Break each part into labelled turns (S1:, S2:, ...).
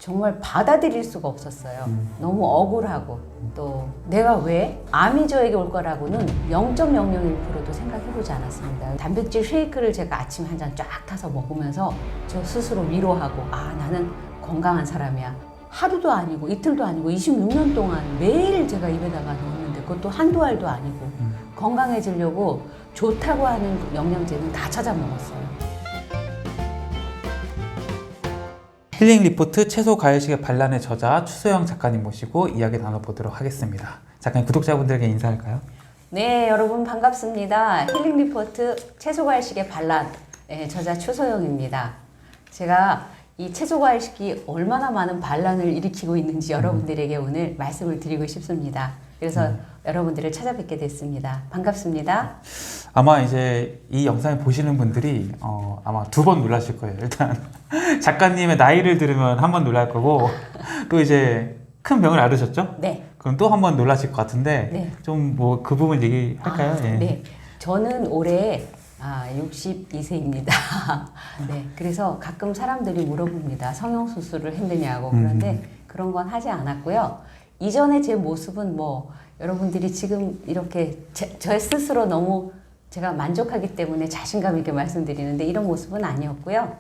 S1: 정말 받아들일 수가 없었어요. 너무 억울하고 또 내가 왜 암이 저에게 올 거라고는 0.001%도 생각해보지 않았습니다. 단백질 쉐이크를 제가 아침에 한 잔 쫙 타서 먹으면서 저 스스로 위로하고 아 나는 건강한 사람이야. 하루도 아니고 이틀도 아니고 26년 동안 매일 제가 입에다가 넣었는데 그것도 한두 알도 아니고 건강해지려고 좋다고 하는 영양제는 다 찾아 먹었어요.
S2: 힐링 리포트 채소 과일식의 반란의 저자 추소영 작가님 모시고 이야기 나눠보도록 하겠습니다. 작가님 구독자분들에게 인사할까요?
S1: 네, 여러분 반갑습니다. 힐링 리포트 채소 과일식의 반란 저자 추소영입니다. 제가 이 채소 과일식이 얼마나 많은 반란을 일으키고 있는지 여러분들에게 오늘 말씀을 드리고 싶습니다. 그래서 여러분들을 찾아뵙게 됐습니다. 반갑습니다.
S2: 아마 이제 이 영상을 보시는 분들이 아마 두 번 놀라실 거예요. 일단 작가님의 나이를 들으면 한 번 놀랄 거고 또 이제 큰 병을 앓으셨죠?
S1: 네.
S2: 그럼 또 한 번 놀라실 것 같은데
S1: 네.
S2: 좀 뭐 그 부분 얘기할까요? 예.
S1: 네. 저는 올해 62세입니다. 네. 그래서 가끔 사람들이 물어봅니다. 성형수술을 했느냐고. 그런데 그런 건 하지 않았고요. 이전에 제 모습은 뭐 여러분들이 지금 이렇게 저 스스로 너무 제가 만족하기 때문에 자신감 있게 말씀드리는데 이런 모습은 아니었고요.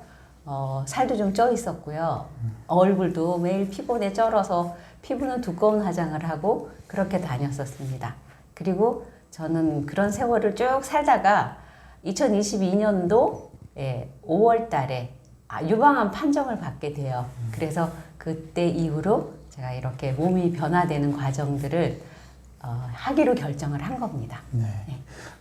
S1: 살도 좀 쪄 있었고요. 얼굴도 매일 피곤에 쩔어서 피부는 두꺼운 화장을 하고 그렇게 다녔었습니다. 그리고 저는 그런 세월을 쭉 살다가 2022년도 5월 달에 유방암 판정을 받게 돼요. 그래서 그때 이후로 제가 이렇게 몸이 변화되는 과정들을 하기로 결정을 한 겁니다.
S2: 네.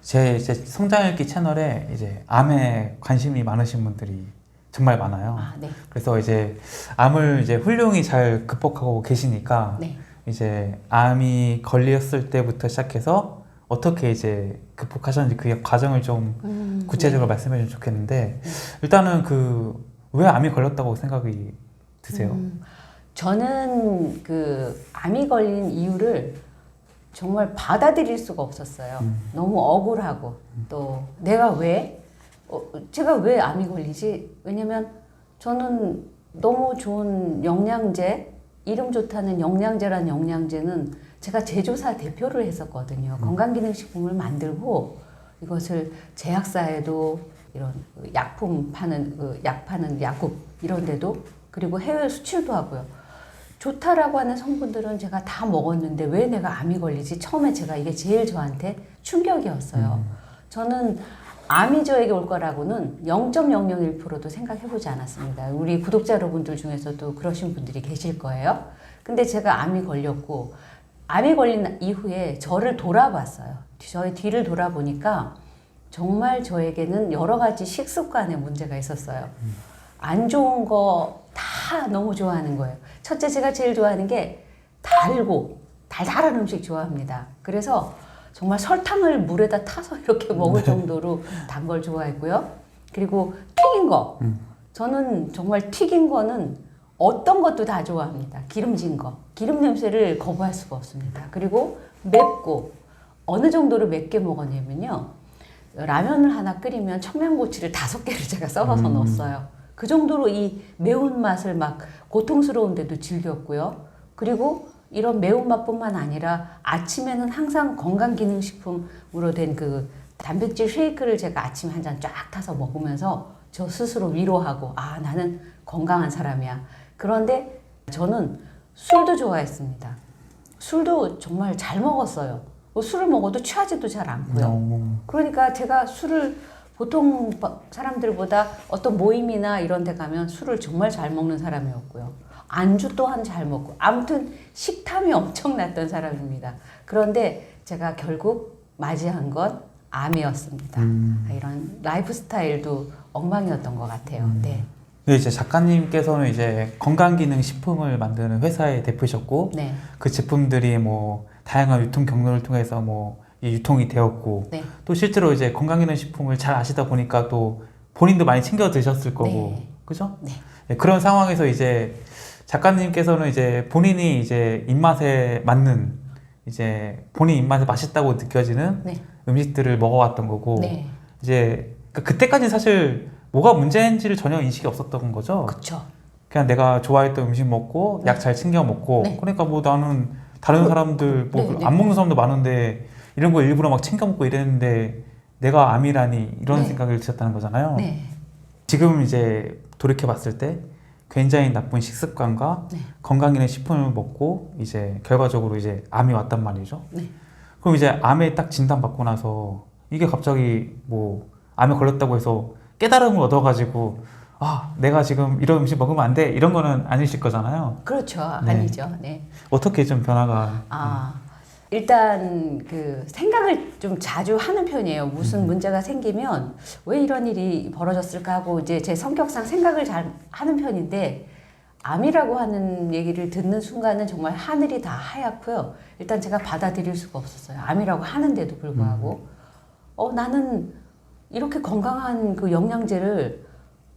S2: 제 이제 성장읽기 채널에 이제 암에 관심이 많으신 분들이 정말 많아요.
S1: 네.
S2: 그래서 이제 암을 이제 훌륭히 잘 극복하고 계시니까
S1: 네.
S2: 이제 암이 걸렸을 때부터 시작해서 어떻게 이제 극복하셨는지 그 과정을 좀 구체적으로 말씀해 주면 좋겠는데 일단은 왜 암이 걸렸다고 생각이 드세요?
S1: 저는 그 암이 걸린 이유를 정말 받아들일 수가 없었어요. 너무 억울하고 또 내가 왜 제가 왜 암이 걸리지? 왜냐면 저는 너무 좋은 영양제, 이름 좋다는 영양제란 영양제는 제가 제조사 대표를 했었거든요. 건강기능식품을 만들고 이것을 제약사에도 이런 약품 파는 약 파는 약국 이런 데도 그리고 해외 수출도 하고요. 좋다라고 하는 성분들은 제가 다 먹었는데 왜 내가 암이 걸리지? 처음에 제가 이게 제일 저한테 충격이었어요. 저는 암이 저에게 올 거라고는 0.001%도 생각해보지 않았습니다. 우리 구독자 여러분들 중에서도 그러신 분들이 계실 거예요. 근데 제가 암이 걸렸고 암이 걸린 이후에 저를 돌아봤어요. 저의 뒤를 돌아보니까 정말 저에게는 여러 가지 식습관에 문제가 있었어요. 안 좋은 거 다 너무 좋아하는 거예요. 첫째, 제가 제일 좋아하는 게 달고 달달한 음식 좋아합니다. 그래서 정말 설탕을 물에다 타서 이렇게 먹을 정도로 단 걸 좋아했고요. 그리고 튀긴 거. 저는 정말 튀긴 거는 어떤 것도 다 좋아합니다. 기름진 거. 기름 냄새를 거부할 수가 없습니다. 그리고 맵고 어느 정도로 맵게 먹었냐면요. 라면을 하나 끓이면 청양고추를 5개를 제가 썰어서 넣었어요. 그 정도로 이 매운맛을 막 고통스러운데도 즐겼고요. 그리고 이런 매운맛뿐만 아니라 아침에는 항상 건강기능식품으로 된 그 단백질 쉐이크를 제가 아침에 한 잔 쫙 타서 먹으면서 저 스스로 위로하고 아 나는 건강한 사람이야. 그런데 저는 술도 좋아했습니다. 술도 정말 잘 먹었어요. 술을 먹어도 취하지도 잘 않고요. 그러니까 제가 술을 보통 사람들보다 어떤 모임이나 이런 데 가면 술을 정말 잘 먹는 사람이었고요. 안주 또한 잘 먹고 아무튼 식탐이 엄청났던 사람입니다. 그런데 제가 결국 맞이한 건 암이었습니다. 이런 라이프 스타일도 엉망이었던 것 같아요. 네.
S2: 네, 이제 작가님께서는 이제 건강기능식품을 만드는 회사의 대표셨고
S1: 네.
S2: 그 제품들이 뭐 다양한 유통 경로를 통해서 뭐 유통이 되었고
S1: 네.
S2: 또 실제로 이제 건강기능식품을 잘 아시다 보니까 또 본인도 많이 챙겨 드셨을 거고
S1: 네.
S2: 그죠?
S1: 네.
S2: 네, 그런 상황에서 이제 작가님께서는 이제 본인이 이제 입맛에 맞는 이제 본인 입맛에 맛있다고 느껴지는
S1: 네.
S2: 음식들을 먹어왔던 거고
S1: 네.
S2: 이제 그때까지 사실 뭐가 문제인지를 전혀 인식이 없었던 거죠.
S1: 그쵸.
S2: 그냥 내가 좋아했던 음식 먹고 약 잘 챙겨 먹고
S1: 네.
S2: 그러니까 뭐 나는 다른 사람들 뭐
S1: 네, 네.
S2: 안 먹는 사람도 많은데 이런 거 일부러 막 챙겨 먹고 이랬는데 내가 암이라니 이런
S1: 네.
S2: 생각을 드셨다는 거잖아요.
S1: 네.
S2: 지금 이제 돌이켜 봤을 때 굉장히 나쁜 식습관과
S1: 네.
S2: 건강기능식품을 먹고 이제 결과적으로 이제 암이 왔단 말이죠.
S1: 네.
S2: 그럼 이제 암에 딱 진단받고 나서 이게 갑자기 뭐 암에 걸렸다고 해서 깨달음을 얻어가지고 아 내가 지금 이런 음식 먹으면 안 돼 이런 거는 아니실 거잖아요.
S1: 그렇죠.
S2: 네.
S1: 아니죠. 네.
S2: 어떻게 좀 변화가
S1: 일단 그 생각을 좀 자주 하는 편이에요. 무슨 문제가 생기면 왜 이런 일이 벌어졌을까 하고 이제 제 성격상 생각을 잘 하는 편인데 암이라고 하는 얘기를 듣는 순간은 정말 하늘이 다 하얗고요. 일단 제가 받아들일 수가 없었어요. 암이라고 하는데도 불구하고 나는 이렇게 건강한 그 영양제를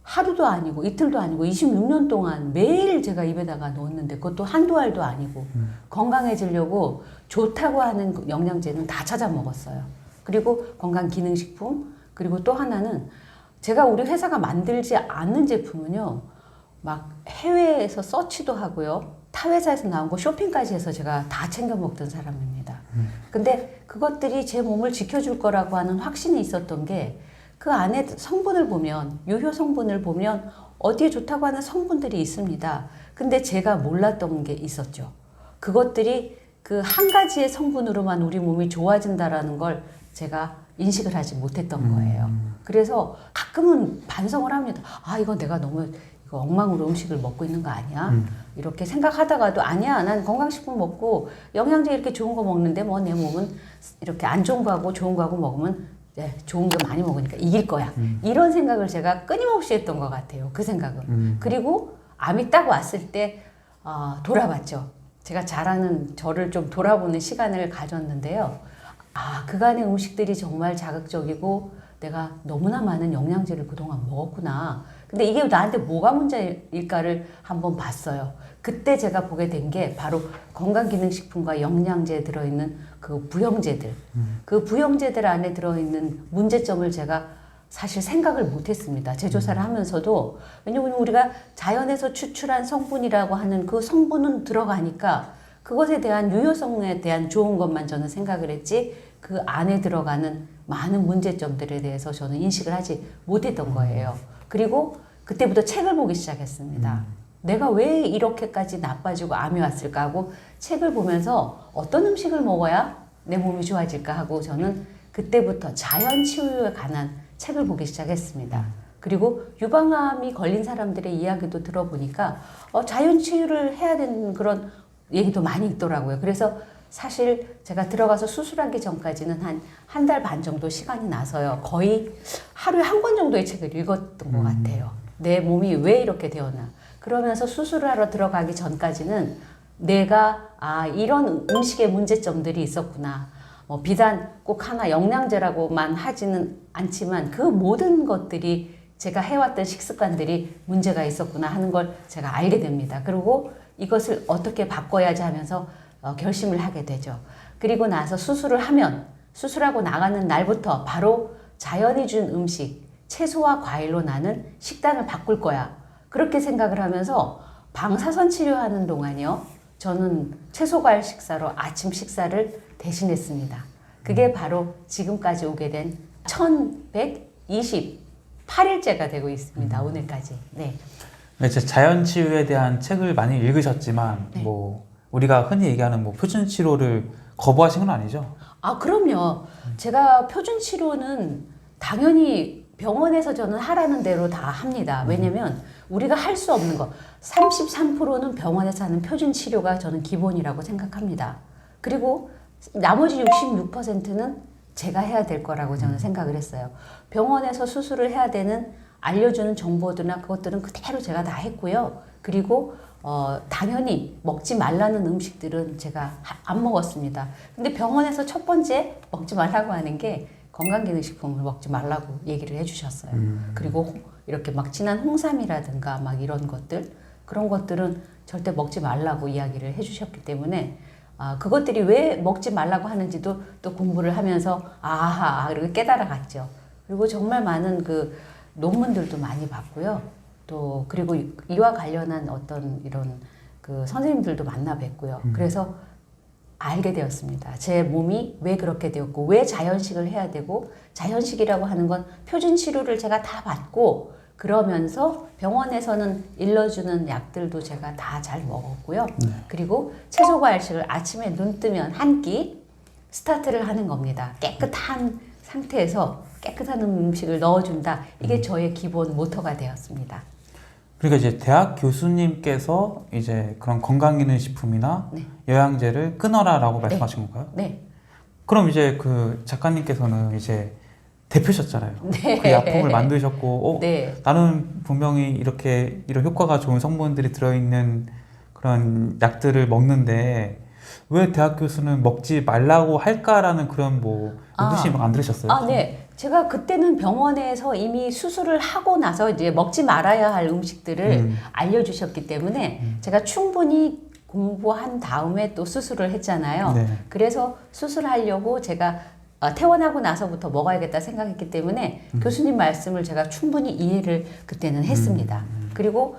S1: 하루도 아니고 이틀도 아니고 26년 동안 매일 제가 입에다가 넣었는데 그것도 한두 알도 아니고 건강해지려고 좋다고 하는 그 영양제는 다 찾아 먹었어요. 그리고 건강기능식품 그리고 또 하나는 제가 우리 회사가 만들지 않는 제품은요. 막 해외에서 서치도 하고요. 타 회사에서 나온 거 쇼핑까지 해서 제가 다 챙겨 먹던 사람입니다. 근데 그것들이 제 몸을 지켜줄 거라고 하는 확신이 있었던 게 그 안에 성분을 보면 유효 성분을 보면 어디에 좋다고 하는 성분들이 있습니다. 근데 제가 몰랐던 게 있었죠. 그것들이 그 한 가지의 성분으로만 우리 몸이 좋아진다라는 걸 제가 인식을 하지 못했던 거예요. 그래서 가끔은 반성을 합니다. 아, 이거 내가 너무 이거 엉망으로 음식을 먹고 있는 거 아니야? 이렇게 생각하다가도 아니야. 난 건강식품 먹고 영양제 이렇게 좋은 거 먹는데 뭐 내 몸은 이렇게 안 좋은 거 하고 좋은 거 하고 먹으면 네, 좋은 거 많이 먹으니까 이길 거야. 이런 생각을 제가 끊임없이 했던 것 같아요. 그 생각은. 그리고 암이 딱 왔을 때 돌아봤죠. 제가 잘하는 저를 좀 돌아보는 시간을 가졌는데요. 아, 그간의 음식들이 정말 자극적이고 내가 너무나 많은 영양제를 그동안 먹었구나. 근데 이게 나한테 뭐가 문제일까를 한번 봤어요. 그때 제가 보게 된 게 바로 건강기능식품과 영양제에 들어있는 그 부영제들. 그 부영제들 안에 들어있는 문제점을 제가 사실 생각을 못했습니다. 제조사를 하면서도. 왜냐면 우리가 자연에서 추출한 성분이라고 하는 그 성분은 들어가니까 그것에 대한 유효성에 대한 좋은 것만 저는 생각을 했지 그 안에 들어가는 많은 문제점들에 대해서 저는 인식을 하지 못했던 거예요. 그리고 그때부터 책을 보기 시작했습니다. 내가 왜 이렇게까지 나빠지고 암이 왔을까 하고 책을 보면서 어떤 음식을 먹어야 내 몸이 좋아질까 하고 저는 그때부터 자연 치유에 관한 책을 보기 시작했습니다. 그리고 유방암이 걸린 사람들의 이야기도 들어보니까 자연 치유를 해야 되는 그런 얘기도 많이 있더라고요. 그래서 사실 제가 들어가서 수술하기 전까지는 한 달 반 정도 시간이 나서요. 거의 하루에 한 권 정도의 책을 읽었던 것 같아요. 내 몸이 왜 이렇게 되었나. 그러면서 수술을 하러 들어가기 전까지는 내가 이런 음식의 문제점들이 있었구나. 비단 꼭 하나 영양제라고만 하지는 않지만 그 모든 것들이 제가 해왔던 식습관들이 문제가 있었구나 하는 걸 제가 알게 됩니다. 그리고 이것을 어떻게 바꿔야지 하면서 결심을 하게 되죠. 그리고 나서 수술하고 나가는 날부터 바로 자연이 준 음식, 채소와 과일로 나는 식단을 바꿀 거야. 그렇게 생각을 하면서 방사선 치료하는 동안이요. 저는 채소 과일 식사로 아침 식사를 대신했습니다. 그게 바로 지금까지 오게 된 1128일째가 되고 있습니다. 오늘까지. 네.
S2: 이제 자연 치유에 대한 책을 많이 읽으셨지만
S1: 네.
S2: 뭐 우리가 흔히 얘기하는 뭐 표준 치료를 거부하신 건 아니죠?
S1: 그럼요. 제가 표준 치료는 당연히 병원에서 저는 하라는 대로 다 합니다. 왜냐면 우리가 할 수 없는 거 33%는 병원에서 하는 표준 치료가 저는 기본이라고 생각합니다. 그리고 나머지 66%는 제가 해야 될 거라고 저는 생각을 했어요. 병원에서 수술을 해야 되는 알려주는 정보들이나 그것들은 그대로 제가 다 했고요. 그리고 당연히 먹지 말라는 음식들은 제가 안 먹었습니다. 근데 병원에서 첫 번째 먹지 말라고 하는 게 건강기능식품을 먹지 말라고 얘기를 해주셨어요. 그리고 이렇게 막 진한 홍삼이라든가 막 이런 것들 그런 것들은 절대 먹지 말라고 이야기를 해주셨기 때문에 그것들이 왜 먹지 말라고 하는지도 또 공부를 하면서 이렇게 깨달아 갔죠. 그리고 정말 많은 그 논문들도 많이 봤고요. 또 그리고 이와 관련한 어떤 이런 그 선생님들도 만나 뵀고요. 그래서 알게 되었습니다. 제 몸이 왜 그렇게 되었고 왜 자연식을 해야 되고 자연식이라고 하는 건 표준 치료를 제가 다 받고 그러면서 병원에서는 일러주는 약들도 제가 다 잘 먹었고요. 그리고 채소과일식을 아침에 눈 뜨면 한 끼 스타트를 하는 겁니다. 깨끗한 상태에서 깨끗한 음식을 넣어준다. 이게 저의 기본 모토가 되었습니다.
S2: 그러니까 이제 대학 교수님께서 이제 그런 건강기능식품이나
S1: 네.
S2: 영양제를 끊어라라고 말씀하신 건가요?
S1: 네.
S2: 그럼 이제 그 작가님께서는 이제 대표셨잖아요.
S1: 네.
S2: 그 약품을 만드셨고,
S1: 네.
S2: 나는 분명히 이렇게 이런 효과가 좋은 성분들이 들어있는 그런 약들을 먹는데 왜 대학 교수는 먹지 말라고 할까라는 그런 뭐 의구심이 안 들으셨어요?
S1: 네. 제가 그때는 병원에서 이미 수술을 하고 나서 이제 먹지 말아야 할 음식들을 알려주셨기 때문에 제가 충분히 공부한 다음에 또 수술을 했잖아요.
S2: 네.
S1: 그래서 수술하려고 제가 퇴원하고 나서부터 먹어야겠다 생각했기 때문에 교수님 말씀을 제가 충분히 이해를 그때는 했습니다. 그리고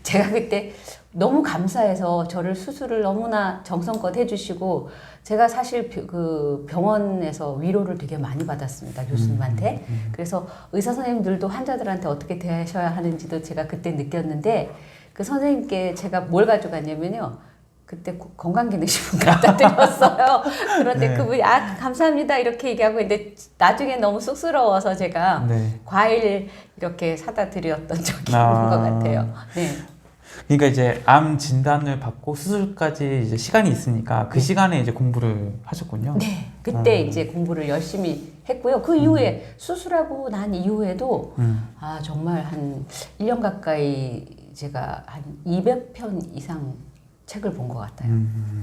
S1: 제가 그때 너무 감사해서 저를 수술을 너무나 정성껏 해주시고 제가 사실 그 병원에서 위로를 되게 많이 받았습니다. 교수님한테. 그래서 의사 선생님들도 환자들한테 어떻게 대하셔야 하는지도 제가 그때 느꼈는데 그 선생님께 제가 뭘 가져갔냐면요. 그때 건강기능식품 갖다 드렸어요. 그런데
S2: 네.
S1: 그분이 감사합니다 이렇게 얘기하고 있는데 나중에 너무 쑥스러워서 제가
S2: 네.
S1: 과일 이렇게 사다 드렸던 적이 있는 것 같아요. 네.
S2: 그러니까 이제 암 진단을 받고 수술까지 이제 시간이 있으니까 그 시간에 이제 공부를 하셨군요.
S1: 네. 그때 이제 공부를 열심히 했고요. 그 이후에 수술하고 난 이후에도 정말 한 1년 가까이 제가 한 200편 이상 책을 본 것 같아요.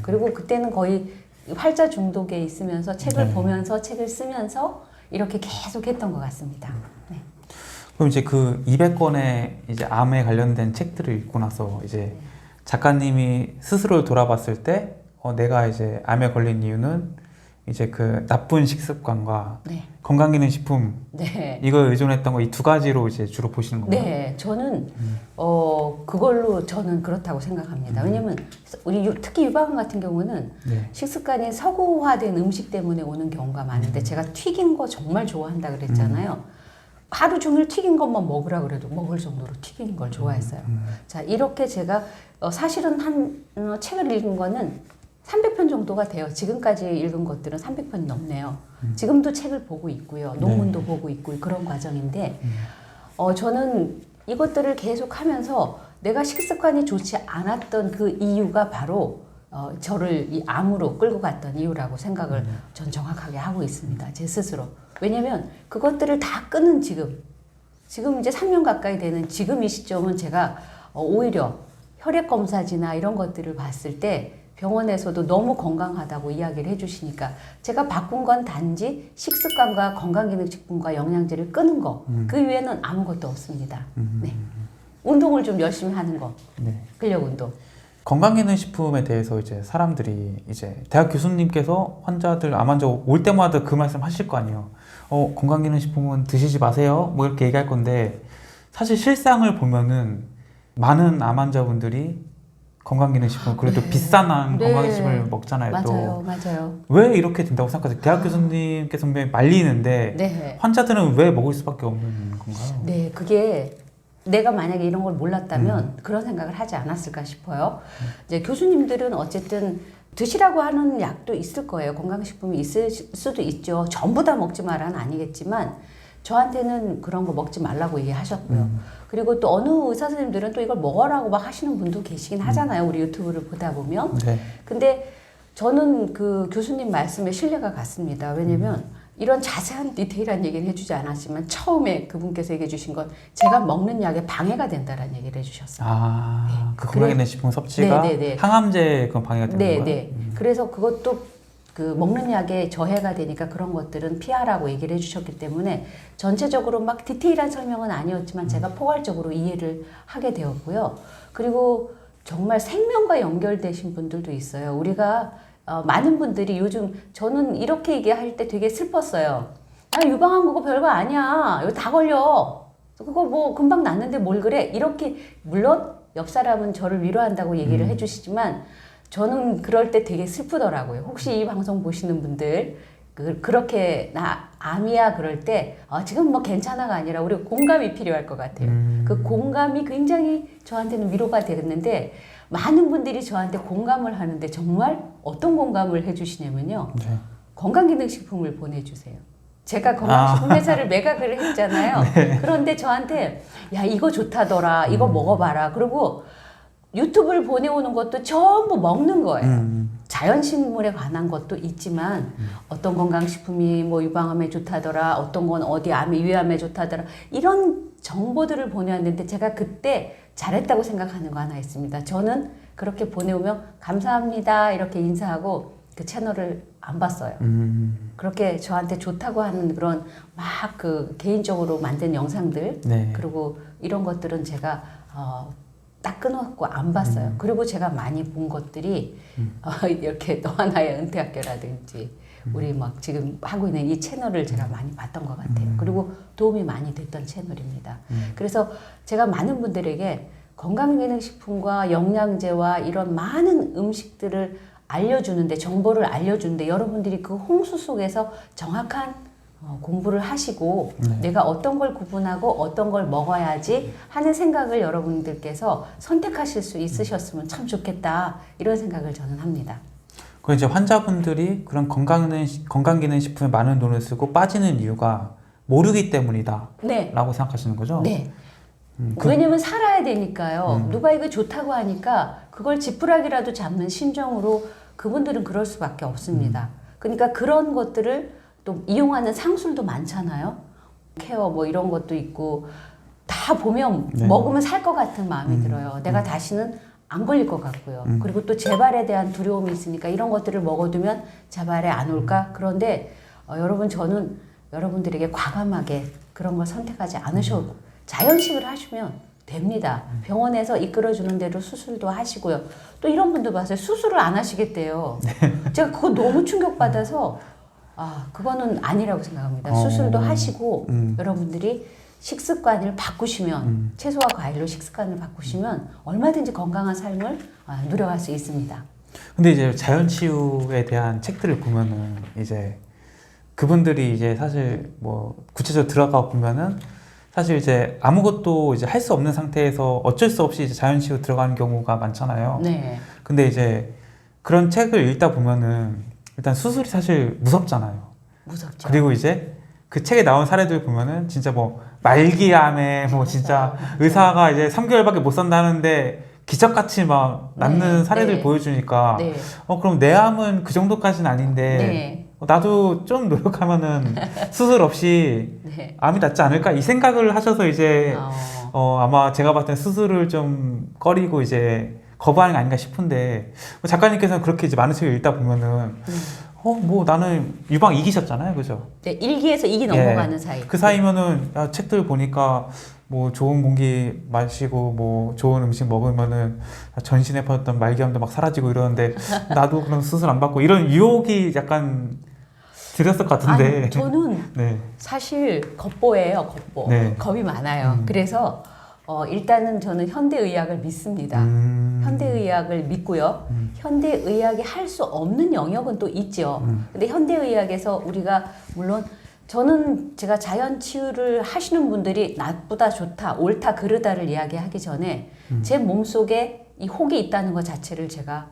S1: 그리고 그때는 거의 활자 중독에 있으면서 책을
S2: 네.
S1: 보면서 책을 쓰면서 이렇게 계속 했던 것 같습니다. 네.
S2: 그럼 이제 그 200권의 이제 암에 관련된 책들을 읽고 나서 이제 작가님이 스스로를 돌아봤을 때 내가 이제 암에 걸린 이유는 이제 그 나쁜 식습관과
S1: 네.
S2: 건강기능식품
S1: 네.
S2: 이거 의존했던 거 이 두 가지로 이제 주로 보시는 건가요?
S1: 네, 저는 그걸로 저는 그렇다고 생각합니다. 왜냐면 우리 특히 유방암 같은 경우는
S2: 네.
S1: 식습관이 서구화된 음식 때문에 오는 경우가 많은데 제가 튀긴 거 정말 좋아한다 그랬잖아요. 하루 종일 튀긴 것만 먹으라 그래도 먹을 정도로 튀긴 걸 좋아했어요. 자, 이렇게 제가 사실은 책을 읽은 거는 300편 정도가 돼요. 지금까지 읽은 것들은 300편이 넘네요. 지금도 책을 보고 있고요. 논문도 보고 있고 그런 과정인데 저는 이것들을 계속 하면서 내가 식습관이 좋지 않았던 그 이유가 바로 저를 이 암으로 끌고 갔던 이유라고 생각을 전 정확하게 하고 있습니다. 제 스스로. 왜냐면 그것들을 다 끊은 지금 이제 3년 가까이 되는 지금 이 시점은 제가 오히려 혈액검사지나 이런 것들을 봤을 때 병원에서도 너무 건강하다고 이야기를 해주시니까 제가 바꾼 건 단지 식습관과 건강기능식품과 영양제를 끊은 거. 그 외에는 아무것도 없습니다. 네. 운동을 좀 열심히 하는 거.
S2: 네.
S1: 근력 운동.
S2: 건강기능식품에 대해서 이제 사람들이 이제 대학 교수님께서 환자들 암 환자 올 때마다 그 말씀 하실 거 아니에요. 건강기능식품은 드시지 마세요. 뭐 이렇게 얘기할 건데 사실 실상을 보면은 많은 암 환자분들이 건강기능식품 그래도
S1: 네.
S2: 비싼
S1: 네.
S2: 건강기능식품을 먹잖아요.
S1: 맞아요, 맞아요.
S2: 왜 이렇게 된다고 생각하세요? 대학 교수님께서 분명히 말리는데
S1: 네.
S2: 환자들은 왜 먹을 수밖에 없는 건가요?
S1: 네, 그게 내가 만약에 이런 걸 몰랐다면 그런 생각을 하지 않았을까 싶어요. 이제 교수님들은 어쨌든 드시라고 하는 약도 있을 거예요. 건강식품이 있을 수도 있죠. 전부 다 먹지 마라는 아니겠지만 저한테는 그런 거 먹지 말라고 얘기하셨고요. 그리고 또 어느 의사 선생님들은 또 이걸 먹으라고 막 하시는 분도 계시긴 하잖아요. 우리 유튜브를 보다 보면.
S2: 네.
S1: 근데 저는 그 교수님 말씀에 신뢰가 갔습니다. 왜냐면 이런 자세한 디테일한 얘기는 해주지 않았지만 처음에 그분께서 얘기해 주신 건 제가 먹는 약에 방해가 된다라는 얘기를 해주셨어요.
S2: 아, 그 건강기능식품 섭취가
S1: 네네네.
S2: 항암제 그 방해가 되는 거예요?
S1: 네. 그래서 그것도 그 먹는 약에 저해가 되니까 그런 것들은 피하라고 얘기를 해주셨기 때문에 전체적으로 막 디테일한 설명은 아니었지만 제가 포괄적으로 이해를 하게 되었고요. 그리고 정말 생명과 연결되신 분들도 있어요. 우리가 많은 분들이 요즘 저는 이렇게 얘기할 때 되게 슬펐어요. 유방암 그거 별거 아니야. 이거 다 걸려. 그거 뭐 금방 낫는데 뭘 그래? 이렇게 물론 옆 사람은 저를 위로한다고 얘기를 해주시지만 저는 그럴 때 되게 슬프더라고요. 혹시 이 방송 보시는 분들 그렇게 나 암이야 그럴 때 지금 뭐 괜찮아가 아니라 우리 공감이 필요할 것 같아요. 그 공감이 굉장히 저한테는 위로가 되었는데 많은 분들이 저한테 공감을 하는데 정말 어떤 공감을 해주시냐면요.
S2: 네.
S1: 건강기능식품을 보내주세요. 제가 건강식품 회사를 매각을 했잖아요.
S2: 네.
S1: 그런데 저한테 야 이거 좋다더라. 이거 먹어봐라. 그리고 유튜브를 보내오는 것도 전부 먹는 거예요. 자연식물에 관한 것도 있지만 어떤 건강식품이 뭐 유방암에 좋다더라. 어떤 건 어디 암에 위암에 좋다더라. 이런 정보들을 보내왔는데 제가 그때 잘했다고 생각하는 거 하나 있습니다. 저는 그렇게 보내오면 감사합니다 이렇게 인사하고 그 채널을 안 봤어요. 그렇게 저한테 좋다고 하는 그런 막 그 개인적으로 만든 영상들
S2: 네.
S1: 그리고 이런 것들은 제가 딱 끊었고 안 봤어요. 그리고 제가 많이 본 것들이 이렇게 너 하나의 은퇴학교라든지 우리 막 지금 하고 있는 이 채널을 제가 많이 봤던 것 같아요. 그리고 도움이 많이 됐던 채널입니다. 그래서 제가 많은 분들에게 건강기능식품과 영양제와 이런 많은 음식들을 알려주는데 정보를 알려주는데 여러분들이 그 홍수 속에서 정확한 공부를 하시고 내가 어떤 걸 구분하고 어떤 걸 먹어야지 하는 생각을 여러분들께서 선택하실 수 있으셨으면 참 좋겠다 이런 생각을 저는 합니다.
S2: 그 이제 환자분들이 그런 건강기능식품에 많은 돈을 쓰고 빠지는 이유가 모르기 때문이다.
S1: 네.
S2: 라고 생각하시는 거죠?
S1: 네. 왜냐면 살아야 되니까요. 누가 이거 좋다고 하니까 그걸 지푸라기라도 잡는 심정으로 그분들은 그럴 수밖에 없습니다. 그러니까 그런 것들을 또 이용하는 상술도 많잖아요. 케어 뭐 이런 것도 있고 다 보면
S2: 네.
S1: 먹으면 살 것 같은 마음이 들어요. 내가 다시는 안 걸릴 것 같고요. 그리고 또 재발에 대한 두려움이 있으니까 이런 것들을 먹어두면 재발에 안 올까? 그런데 여러분 저는 여러분들에게 과감하게 그런 걸 선택하지 않으셔도 자연식을 하시면 됩니다. 병원에서 이끌어주는 대로 수술도 하시고요. 또 이런 분도 봤어요. 수술을 안 하시겠대요. 제가 그거 너무 충격받아서 그거는 아니라고 생각합니다. 수술도 하시고 여러분들이 식습관을 바꾸시면 채소와 과일로 식습관을 바꾸시면 얼마든지 건강한 삶을 누려갈 수 있습니다.
S2: 근데 이제 자연치유에 대한 책들을 보면은 이제 그분들이 이제 사실 뭐 구체적으로 들어가 보면은 사실 이제 아무것도 이제 할 수 없는 상태에서 어쩔 수 없이 이제 자연치유 들어가는 경우가 많잖아요.
S1: 네.
S2: 근데 이제 그런 책을 읽다 보면은 일단 수술이 사실 무섭잖아요.
S1: 무섭죠.
S2: 그리고 이제 그 책에 나온 사례들 보면은 진짜 뭐 말기암에 뭐 진짜 의사가 이제 3개월밖에 못 산다는데 기적같이 막 낫는
S1: 네,
S2: 사례들
S1: 네.
S2: 보여주니까
S1: 네.
S2: 그럼 내 암은 그 정도까지는 아닌데
S1: 네.
S2: 나도 좀 노력하면은 수술 없이
S1: 네.
S2: 암이 낫지 않을까 이 생각을 하셔서 이제 아마 제가 봤을 때 수술을 좀 꺼리고 이제 거부하는 게 아닌가 싶은데 작가님께서는 그렇게 이제 많은 책을 읽다 보면은 뭐 나는 유방 이기셨잖아요, 그죠?
S1: 네, 1기에서 2기 넘어가는 사이.
S2: 그 사이면은 책들 보니까 뭐 좋은 공기 마시고 뭐 좋은 음식 먹으면은 전신에 퍼졌던 말기암도 막 사라지고 이러는데 나도 그럼 수술 안 받고 이런 유혹이 약간 들었을 것 같은데.
S1: 아니, 저는
S2: 네.
S1: 사실 겁보예요, 겁보.
S2: 네.
S1: 겁이 많아요. 그래서 일단은 저는 현대의학을 믿습니다. 현대의학을 믿고요. 현대의학이 할 수 없는 영역은 또 있죠. 근데 현대의학에서 우리가 물론 저는 제가 자연치유를 하시는 분들이 나쁘다, 좋다, 옳다, 그르다를 이야기하기 전에 제 몸속에 이 혹이 있다는 것 자체를 제가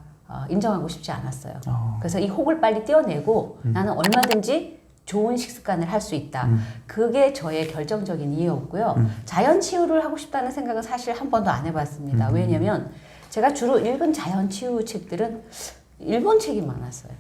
S1: 인정하고 싶지 않았어요. 그래서 이 혹을 빨리 떼어내고 나는 얼마든지 좋은 식습관을 할 수 있다. 그게 저의 결정적인 이유였고요. 자연치유를 하고 싶다는 생각은 사실 한 번도 안 해봤습니다. 왜냐면 제가 주로 읽은 자연치유 책들은 일본 책이 많았어요.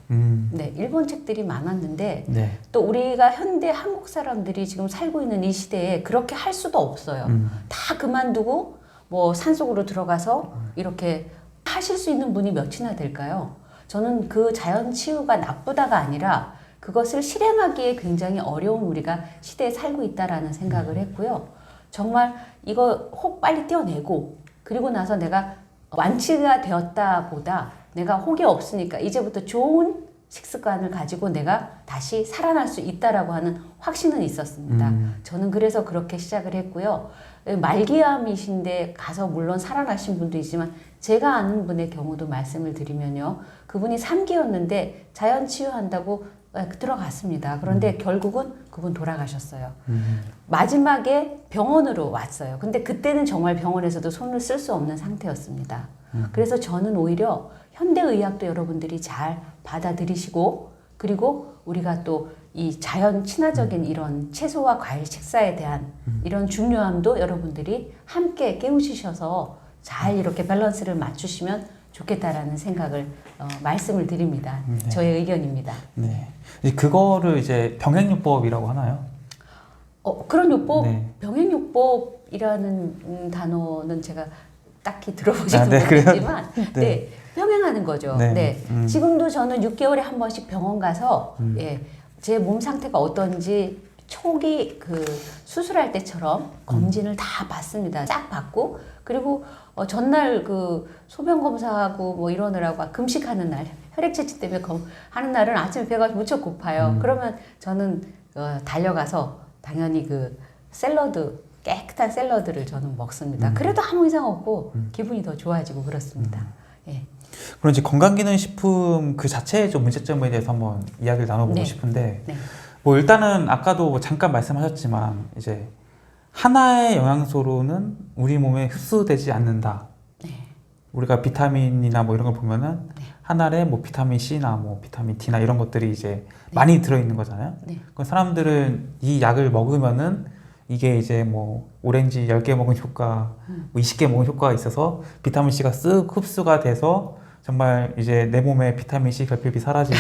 S1: 네, 일본 책들이 많았는데
S2: 네.
S1: 또 우리가 현대 한국 사람들이 지금 살고 있는 이 시대에 그렇게 할 수도 없어요. 다 그만두고 뭐 산속으로 들어가서 이렇게 하실 수 있는 분이 몇이나 될까요? 저는 그 자연치유가 나쁘다가 아니라 그것을 실행하기에 굉장히 어려운 우리가 시대에 살고 있다라는 생각을 했고요. 정말 이거 혹 빨리 떼어내고 그리고 나서 내가 완치가 되었다 보다 내가 혹이 없으니까 이제부터 좋은 식습관을 가지고 내가 다시 살아날 수 있다라고 하는 확신은 있었습니다. 저는 그래서 그렇게 시작을 했고요. 말기암이신데 가서 물론 살아나신 분도 있지만 제가 아는 분의 경우도 말씀을 드리면요. 그분이 3기였는데 자연 치유한다고 들어갔습니다. 그런데 결국은 그분 돌아가셨어요. 마지막에 병원으로 왔어요. 근데 그때는 정말 병원에서도 손을 쓸 수 없는 상태였습니다. 그래서 저는 오히려 현대의학도 여러분들이 잘 받아들이시고 그리고 우리가 또 이 자연 친화적인 이런 채소와 과일 식사에 대한 이런 중요함도 여러분들이 함께 깨우치셔서 잘 이렇게 밸런스를 맞추시면 좋겠다라는 생각을 말씀을 드립니다.
S2: 네.
S1: 저의 의견입니다.
S2: 네. 그거를 이제 병행요법이라고 하나요?
S1: 그런 요법,
S2: 네.
S1: 병행요법이라는 단어는 제가 딱히 들어보지도
S2: 아, 네,
S1: 못했지만,
S2: 네.
S1: 네, 병행하는 거죠.
S2: 네.
S1: 네. 지금도 저는 6개월에 한 번씩 병원 가서, 예, 제 몸 상태가 어떤지 초기 그 수술할 때처럼 검진을 다 받습니다. 쫙 받고, 그리고 전날 그 소변 검사하고 뭐 이러느라고 금식하는 날, 혈액 채취 때문에 하는 날은 아침에 배가 무척 고파요. 그러면 저는 달려가서 당연히 그 샐러드, 깨끗한 샐러드를 저는 먹습니다. 그래도 아무 이상 없고 기분이 더 좋아지고 그렇습니다. 예.
S2: 그럼 이제 건강기능식품 그 자체의 좀 문제점에 대해서 한번 이야기를 나눠보고
S1: 네.
S2: 싶은데
S1: 네.
S2: 뭐 일단은 아까도 뭐 잠깐 말씀하셨지만 이제 하나의 영양소로는 우리 몸에 흡수되지 않는다.
S1: 네.
S2: 우리가 비타민이나 뭐 이런 걸 보면은
S1: 네.
S2: 한 알에 뭐 비타민 C나 뭐 비타민 D나 이런 것들이 이제 많이 들어있는 거잖아요.
S1: 네.
S2: 그 사람들은 이 약을 먹으면은 이게 이제 뭐 오렌지 10개 먹은 효과, 뭐 20개 먹은 효과가 있어서 비타민 C가 쓱 흡수가 돼서 정말 이제 내 몸에 비타민 C 결핍이 사라지고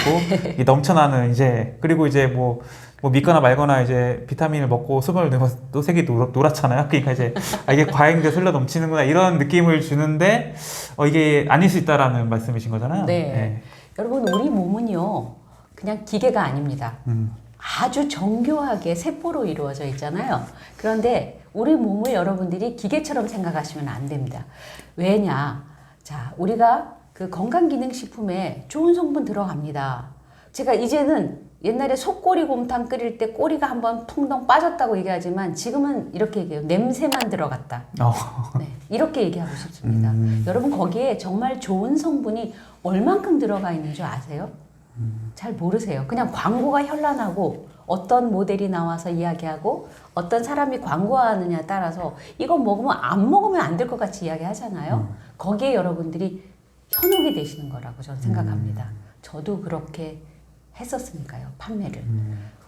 S2: 이 넘쳐나는 이제 그리고 이제 뭐 믿거나 말거나 이제 비타민을 먹고 소변을 내면 또 색이 노랗잖아요. 그러니까 이제 이게 과잉돼 흘러 넘치는구나 이런 느낌을 주는데 이게 아닐 수 있다라는 말씀이신 거잖아요.
S1: 네. 여러분 우리 몸은요 그냥 기계가 아닙니다. 아주 정교하게 세포로 이루어져 있잖아요. 그런데 우리 몸을 여러분들이 기계처럼 생각하시면 안 됩니다. 왜냐? 자, 우리가 그 건강기능식품에 좋은 성분 들어갑니다. 제가 이제는 옛날에 속꼬리곰탕 끓일 때 꼬리가 한번 퉁덩 빠졌다고 얘기하지만 지금은 이렇게 얘기해요. 냄새만 들어갔다. 네, 이렇게 얘기하고 싶습니다. 여러분 거기에 정말 좋은 성분이 얼만큼 들어가 있는 줄 아세요? 잘 모르세요. 그냥 광고가 현란하고 어떤 모델이 나와서 이야기하고 어떤 사람이 광고하느냐에 따라서 이거 먹으면 안 먹으면 안 될 것 같이 이야기하잖아요. 거기에 여러분들이 현혹이 되시는 거라고 저는 생각합니다. 저도 그렇게 했었으니까요. 판매를.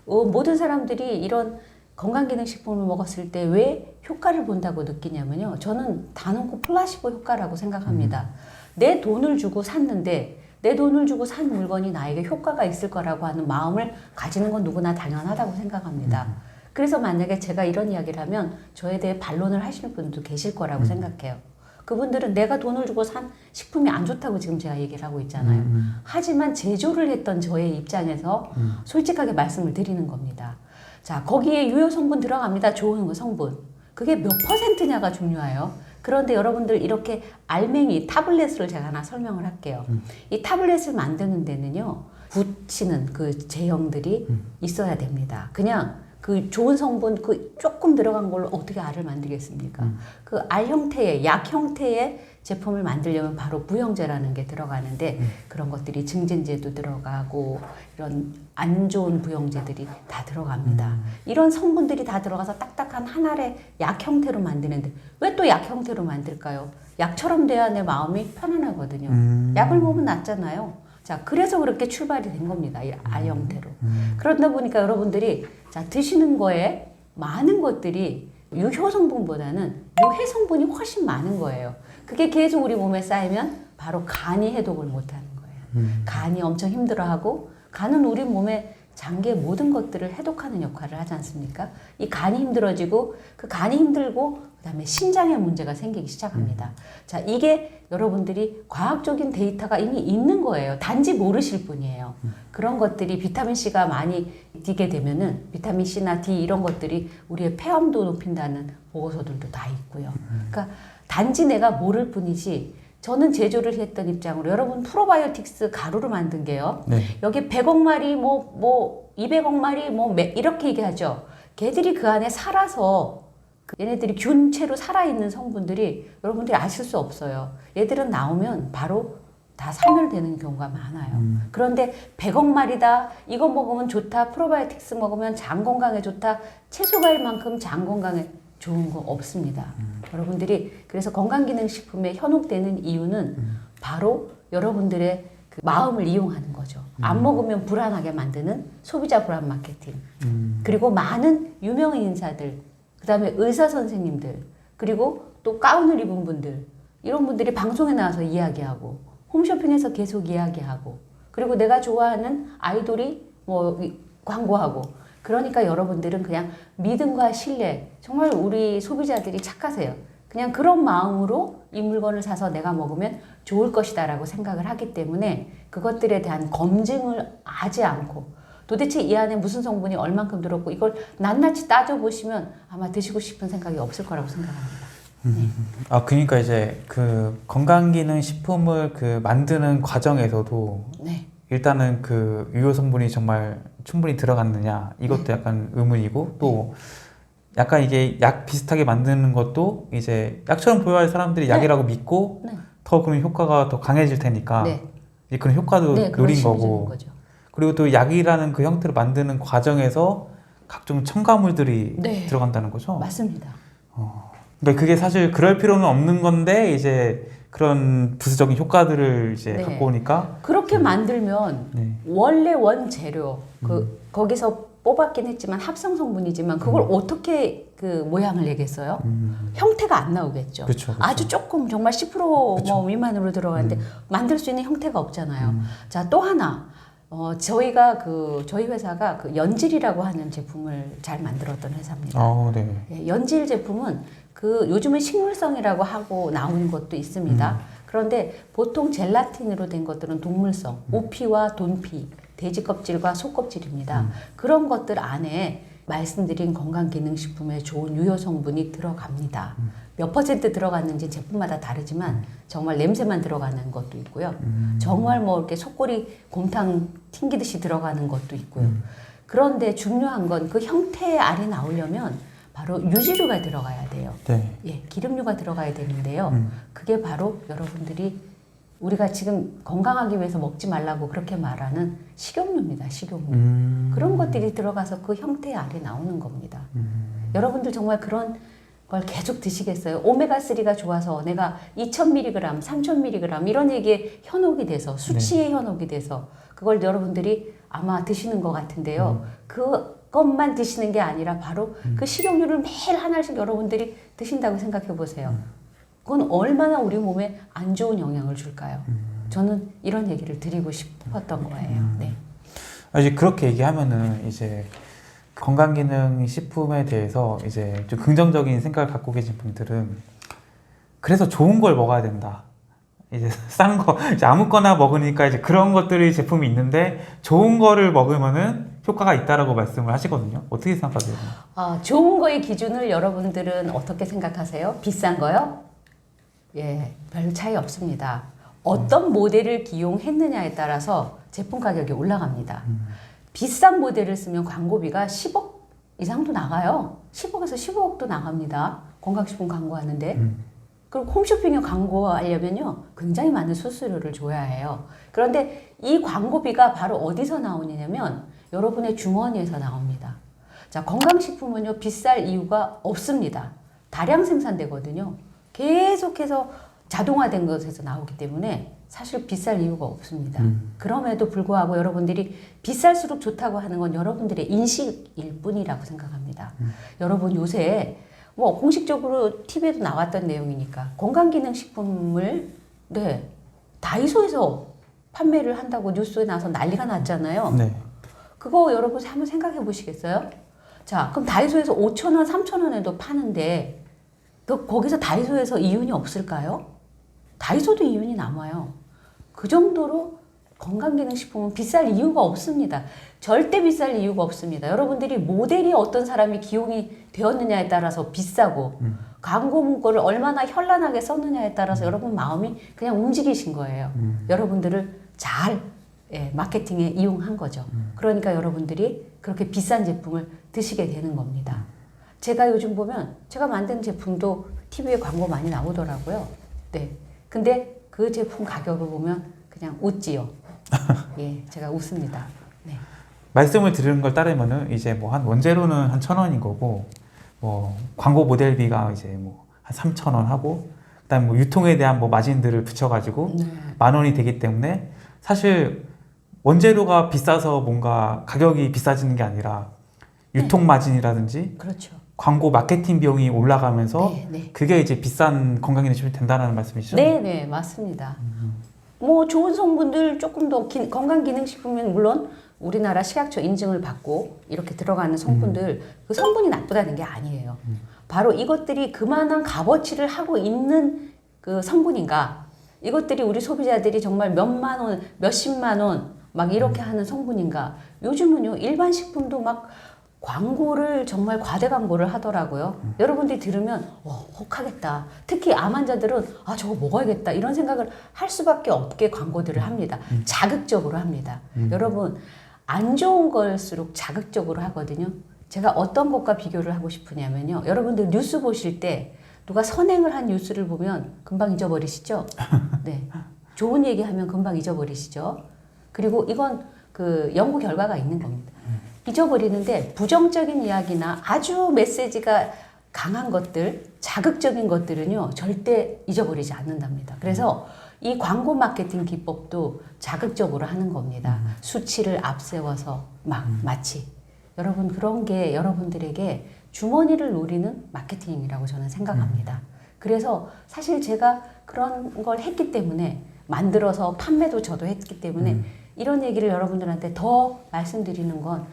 S1: 모든 사람들이 이런 건강기능식품을 먹었을 때 왜 효과를 본다고 느끼냐면요. 저는 단언코 플라시보 효과라고 생각합니다. 내 돈을 주고 샀는데 내 돈을 주고 산 물건이 나에게 효과가 있을 거라고 하는 마음을 가지는 건 누구나 당연하다고 생각합니다. 그래서 만약에 제가 이런 이야기를 하면 저에 대해 반론을 하시는 분도 계실 거라고 생각해요. 그분들은 내가 돈을 주고 산 식품이 안 좋다고 지금 제가 얘기를 하고 있잖아요. 하지만 제조를 했던 저의 입장에서 솔직하게 말씀을 드리는 겁니다. 자, 거기에 유효 성분 들어갑니다. 좋은 성분. 그게 몇 %냐가 중요해요. 그런데 여러분들 이렇게 알맹이 타블렛을 제가 하나 설명을 할게요. 이 타블렛을 만드는 데는요. 붙이는 그 제형들이 있어야 됩니다. 그냥 그 좋은 성분 그 조금 들어간 걸로 어떻게 알을 만들겠습니까? 그 알 형태의 약 형태의 제품을 만들려면 바로 부영제라는 게 들어가는데 그런 것들이 증진제도 들어가고 이런 안 좋은 부영제들이 다 들어갑니다. 이런 성분들이 다 들어가서 딱딱한 한 알의 약 형태로 만드는데 왜 또 약 형태로 만들까요? 약처럼 돼야 내 마음이 편안하거든요. 약을 먹으면 낫잖아요. 자, 그래서 그렇게 출발이 된 겁니다. 이 알 형태로. 그러다 보니까 여러분들이 자, 드시는 거에 많은 것들이 유효 성분보다는 유해 성분이 훨씬 많은 거예요. 그게 계속 우리 몸에 쌓이면 바로 간이 해독을 못하는 거예요. 간이 엄청 힘들어하고 간은 우리 몸의 장기의 모든 것들을 해독하는 역할을 하지 않습니까? 이 간이 힘들어지고 그 간이 힘들고 그다음에 신장에 문제가 생기기 시작합니다. 자, 이게 여러분들이 과학적인 데이터가 이미 있는 거예요. 단지 모르실 뿐이에요. 그런 것들이 비타민C가 많이 뛰게 되면은 비타민C나 D 이런 것들이 우리의 폐암도 높인다는 보고서들도 다 있고요. 그러니까 단지 내가 모를 뿐이지 저는 제조를 했던 입장으로 여러분 프로바이오틱스 가루로 만든 게요.
S2: 네.
S1: 여기 100억 마리 200억 마리 이렇게 얘기하죠. 걔들이 그 안에 살아서 얘네들이 균체로 살아있는 성분들이 여러분들이 아실 수 없어요. 얘들은 나오면 바로 다 사멸되는 경우가 많아요. 그런데 100억 마리다, 이거 먹으면 좋다, 프로바이오틱스 먹으면 장 건강에 좋다, 채소 과일만큼 장 건강에 좋은 거 없습니다. 여러분들이 그래서 건강기능식품에 현혹되는 이유는 바로 여러분들의 그 마음을 이용하는 거죠. 안 먹으면 불안하게 만드는 소비자 불안 마케팅. 그리고 많은 유명 인사들, 그 다음에 의사 선생님들, 그리고 또 가운을 입은 분들, 이런 분들이 방송에 나와서 이야기하고 홈쇼핑에서 계속 이야기하고, 그리고 내가 좋아하는 아이돌이 광고하고. 그러니까 여러분들은 그냥 믿음과 신뢰, 정말 우리 소비자들이 착하세요. 그냥 그런 마음으로 이 물건을 사서 내가 먹으면 좋을 것이다 라고 생각을 하기 때문에 그것들에 대한 검증을 하지 않고, 도대체 이 안에 무슨 성분이 얼만큼 들었고 이걸 낱낱이 따져보시면 아마 드시고 싶은 생각이 없을 거라고 생각합니다.
S2: 아, 그러니까 이제 그 건강기능식품을 그 만드는 과정에서도
S1: 네.
S2: 일단은 그 유효 성분이 정말 충분히 들어갔느냐 이것도 약간 의문이고, 또 약간 이게 약 비슷하게 만드는 것도 이제 약처럼 보여야 사람들이
S1: 네.
S2: 약이라고 믿고
S1: 네.
S2: 더 그런 효과가 더 강해질 테니까
S1: 네.
S2: 이제 그런 효과도
S1: 네, 그런
S2: 노린
S1: 심리적인
S2: 거고,
S1: 거죠.
S2: 그리고 또 약이라는 그 형태로 만드는 과정에서 각종 첨가물들이
S1: 네.
S2: 들어간다는 거죠.
S1: 맞습니다.
S2: 그러니까 그게 사실 그럴 필요는 없는 건데 이제 그런 부수적인 효과들을 이제
S1: 네.
S2: 갖고 오니까
S1: 그렇게 만들면
S2: 네.
S1: 원래 원재료 거기서 뽑았긴 했지만 합성 성분이지만 그걸 어떻게 그 모양을 내겠어요? 형태가 안 나오겠죠.
S2: 그쵸, 그쵸.
S1: 아주 조금 정말 10%
S2: 그쵸.
S1: 미만으로 들어가는데 만들 수 있는 형태가 없잖아요. 자, 또 하나. 저희가 저희 회사가 그 연질이라고 하는 제품을 잘 만들었던 회사입니다.
S2: 네.
S1: 예, 연질 제품은 요즘은 식물성이라고 하고 나오는 것도 있습니다. 그런데 보통 젤라틴으로 된 것들은 동물성, 우피와 돈피, 돼지 껍질과 소 껍질입니다. 그런 것들 안에 말씀드린 건강기능식품에 좋은 유효 성분이 들어갑니다. 몇 퍼센트 들어갔는지 제품마다 다르지만 정말 냄새만 들어가는 것도 있고요. 정말 이렇게 속꼬리 곰탕 튕기듯이 들어가는 것도 있고요. 그런데 중요한 건 그 형태의 알이 나오려면 바로 유지류가 들어가야 돼요.
S2: 네.
S1: 예, 기름류가 들어가야 되는데요. 그게 바로 여러분들이 우리가 지금 건강하기 위해서 먹지 말라고 그렇게 말하는 식용유입니다. 식용유. 그런 것들이 들어가서 그 형태의 알이 나오는 겁니다. 여러분들 정말 그런 걸 계속 드시겠어요? 오메가3가 좋아서 내가 2000mg, 3000mg 이런 얘기에 현혹이 돼서 수치에 현혹이 돼서 그걸 여러분들이 아마 드시는 것 같은데요. 그것만 드시는 게 아니라 바로 그 식용유를 매일 하나씩 여러분들이 드신다고 생각해 보세요. 그건 얼마나 우리 몸에 안 좋은 영향을 줄까요? 저는 이런 얘기를 드리고 싶었던 거예요. 네.
S2: 이제 그렇게 얘기하면은 이제 건강기능식품에 대해서 이제 좀 긍정적인 생각을 갖고 계신 분들은 그래서 좋은 걸 먹어야 된다. 이제 싼 거, 이제 아무거나 먹으니까 이제 그런 것들이 제품이 있는데 좋은 거를 먹으면은 효과가 있다라고 말씀을 하시거든요. 어떻게 생각하세요?
S1: 좋은 거의 기준을 여러분들은 어떻게 생각하세요? 비싼 거요? 예, 별 차이 없습니다. 어떤 모델을 기용했느냐에 따라서 제품 가격이 올라갑니다. 비싼 모델을 쓰면 광고비가 10억 이상도 나가요. 10억에서 15억도 나갑니다. 건강식품 광고하는데. 그리고 홈쇼핑에 광고하려면요, 굉장히 많은 수수료를 줘야 해요. 그런데 이 광고비가 바로 어디서 나오느냐면 여러분의 주머니에서 나옵니다. 자, 건강식품은요, 비쌀 이유가 없습니다. 다량 생산되거든요. 계속해서 자동화된 것에서 나오기 때문에 사실 비쌀 이유가 없습니다. 그럼에도 불구하고 여러분들이 비쌀수록 좋다고 하는 건 여러분들의 인식일 뿐이라고 생각합니다. 여러분 요새 공식적으로 TV에도 나왔던 내용이니까 건강기능식품을 다이소에서 판매를 한다고 뉴스에 나와서 난리가 났잖아요.
S2: 네.
S1: 그거 여러분 한번 생각해 보시겠어요? 자, 그럼 다이소에서 5,000원, 3,000원에도 파는데 거기서 다이소에서 이윤이 없을까요? 다이소도 이윤이 남아요. 그 정도로 건강기능식품은 비쌀 이유가 없습니다. 절대 비쌀 이유가 없습니다. 여러분들이 모델이 어떤 사람이 기용이 되었느냐에 따라서 비싸고 광고 문구를 얼마나 현란하게 썼느냐에 따라서 여러분 마음이 그냥 움직이신 거예요. 여러분들을 잘 마케팅에 이용한 거죠. 그러니까 여러분들이 그렇게 비싼 제품을 드시게 되는 겁니다. 제가 요즘 보면 제가 만든 제품도 TV에 광고 많이 나오더라고요. 네. 근데 그 제품 가격을 보면 그냥 웃지요. 예, 제가 웃습니다. 네.
S2: 말씀을 드리는 걸 따르면은 이제 뭐 한 원재료는 한 1,000원인 거고 뭐 광고 모델비가 이제 뭐 한 3,000원 하고 그다음 뭐 유통에 대한 뭐 마진들을 붙여가지고
S1: 네.
S2: 10,000원이 되기 때문에 사실 원재료가 비싸서 뭔가 가격이 비싸지는 게 아니라 유통 마진이라든지
S1: 그렇죠.
S2: 광고 마케팅 비용이 올라가면서
S1: 네, 네.
S2: 그게 이제 비싼 건강기능식품이 된다는 말씀이시죠?
S1: 네, 네, 맞습니다. 뭐 좋은 성분들 조금 더 건강기능식품은 물론 우리나라 식약처 인증을 받고 이렇게 들어가는 성분들 그 성분이 나쁘다는 게 아니에요. 바로 이것들이 그만한 값어치를 하고 있는 그 성분인가? 이것들이 우리 소비자들이 정말 몇만 원, 몇십만 원 막 이렇게 하는 성분인가? 요즘은요 일반 식품도 막 광고를 정말 과대 광고를 하더라고요. 여러분들이 들으면 혹하겠다. 특히 암 환자들은 아 저거 먹어야겠다 이런 생각을 할 수밖에 없게 광고들을 합니다. 자극적으로 합니다. 여러분 안 좋은 걸수록 자극적으로 하거든요. 제가 어떤 것과 비교를 하고 싶으냐면요. 여러분들 뉴스 보실 때 누가 선행을 한 뉴스를 보면 금방 잊어버리시죠? 네. 좋은 얘기하면 금방 잊어버리시죠? 그리고 이건 그 연구 결과가 있는 겁니다. 잊어버리는데 부정적인 이야기나 아주 메시지가 강한 것들, 자극적인 것들은요, 절대 잊어버리지 않는답니다. 그래서 이 광고 마케팅 기법도 자극적으로 하는 겁니다. 수치를 앞세워서 마치. 여러분, 그런 게 여러분들에게 주머니를 노리는 마케팅이라고 저는 생각합니다. 그래서 사실 제가 그런 걸 했기 때문에 만들어서 판매도 저도 했기 때문에 이런 얘기를 여러분들한테 더 말씀드리는 건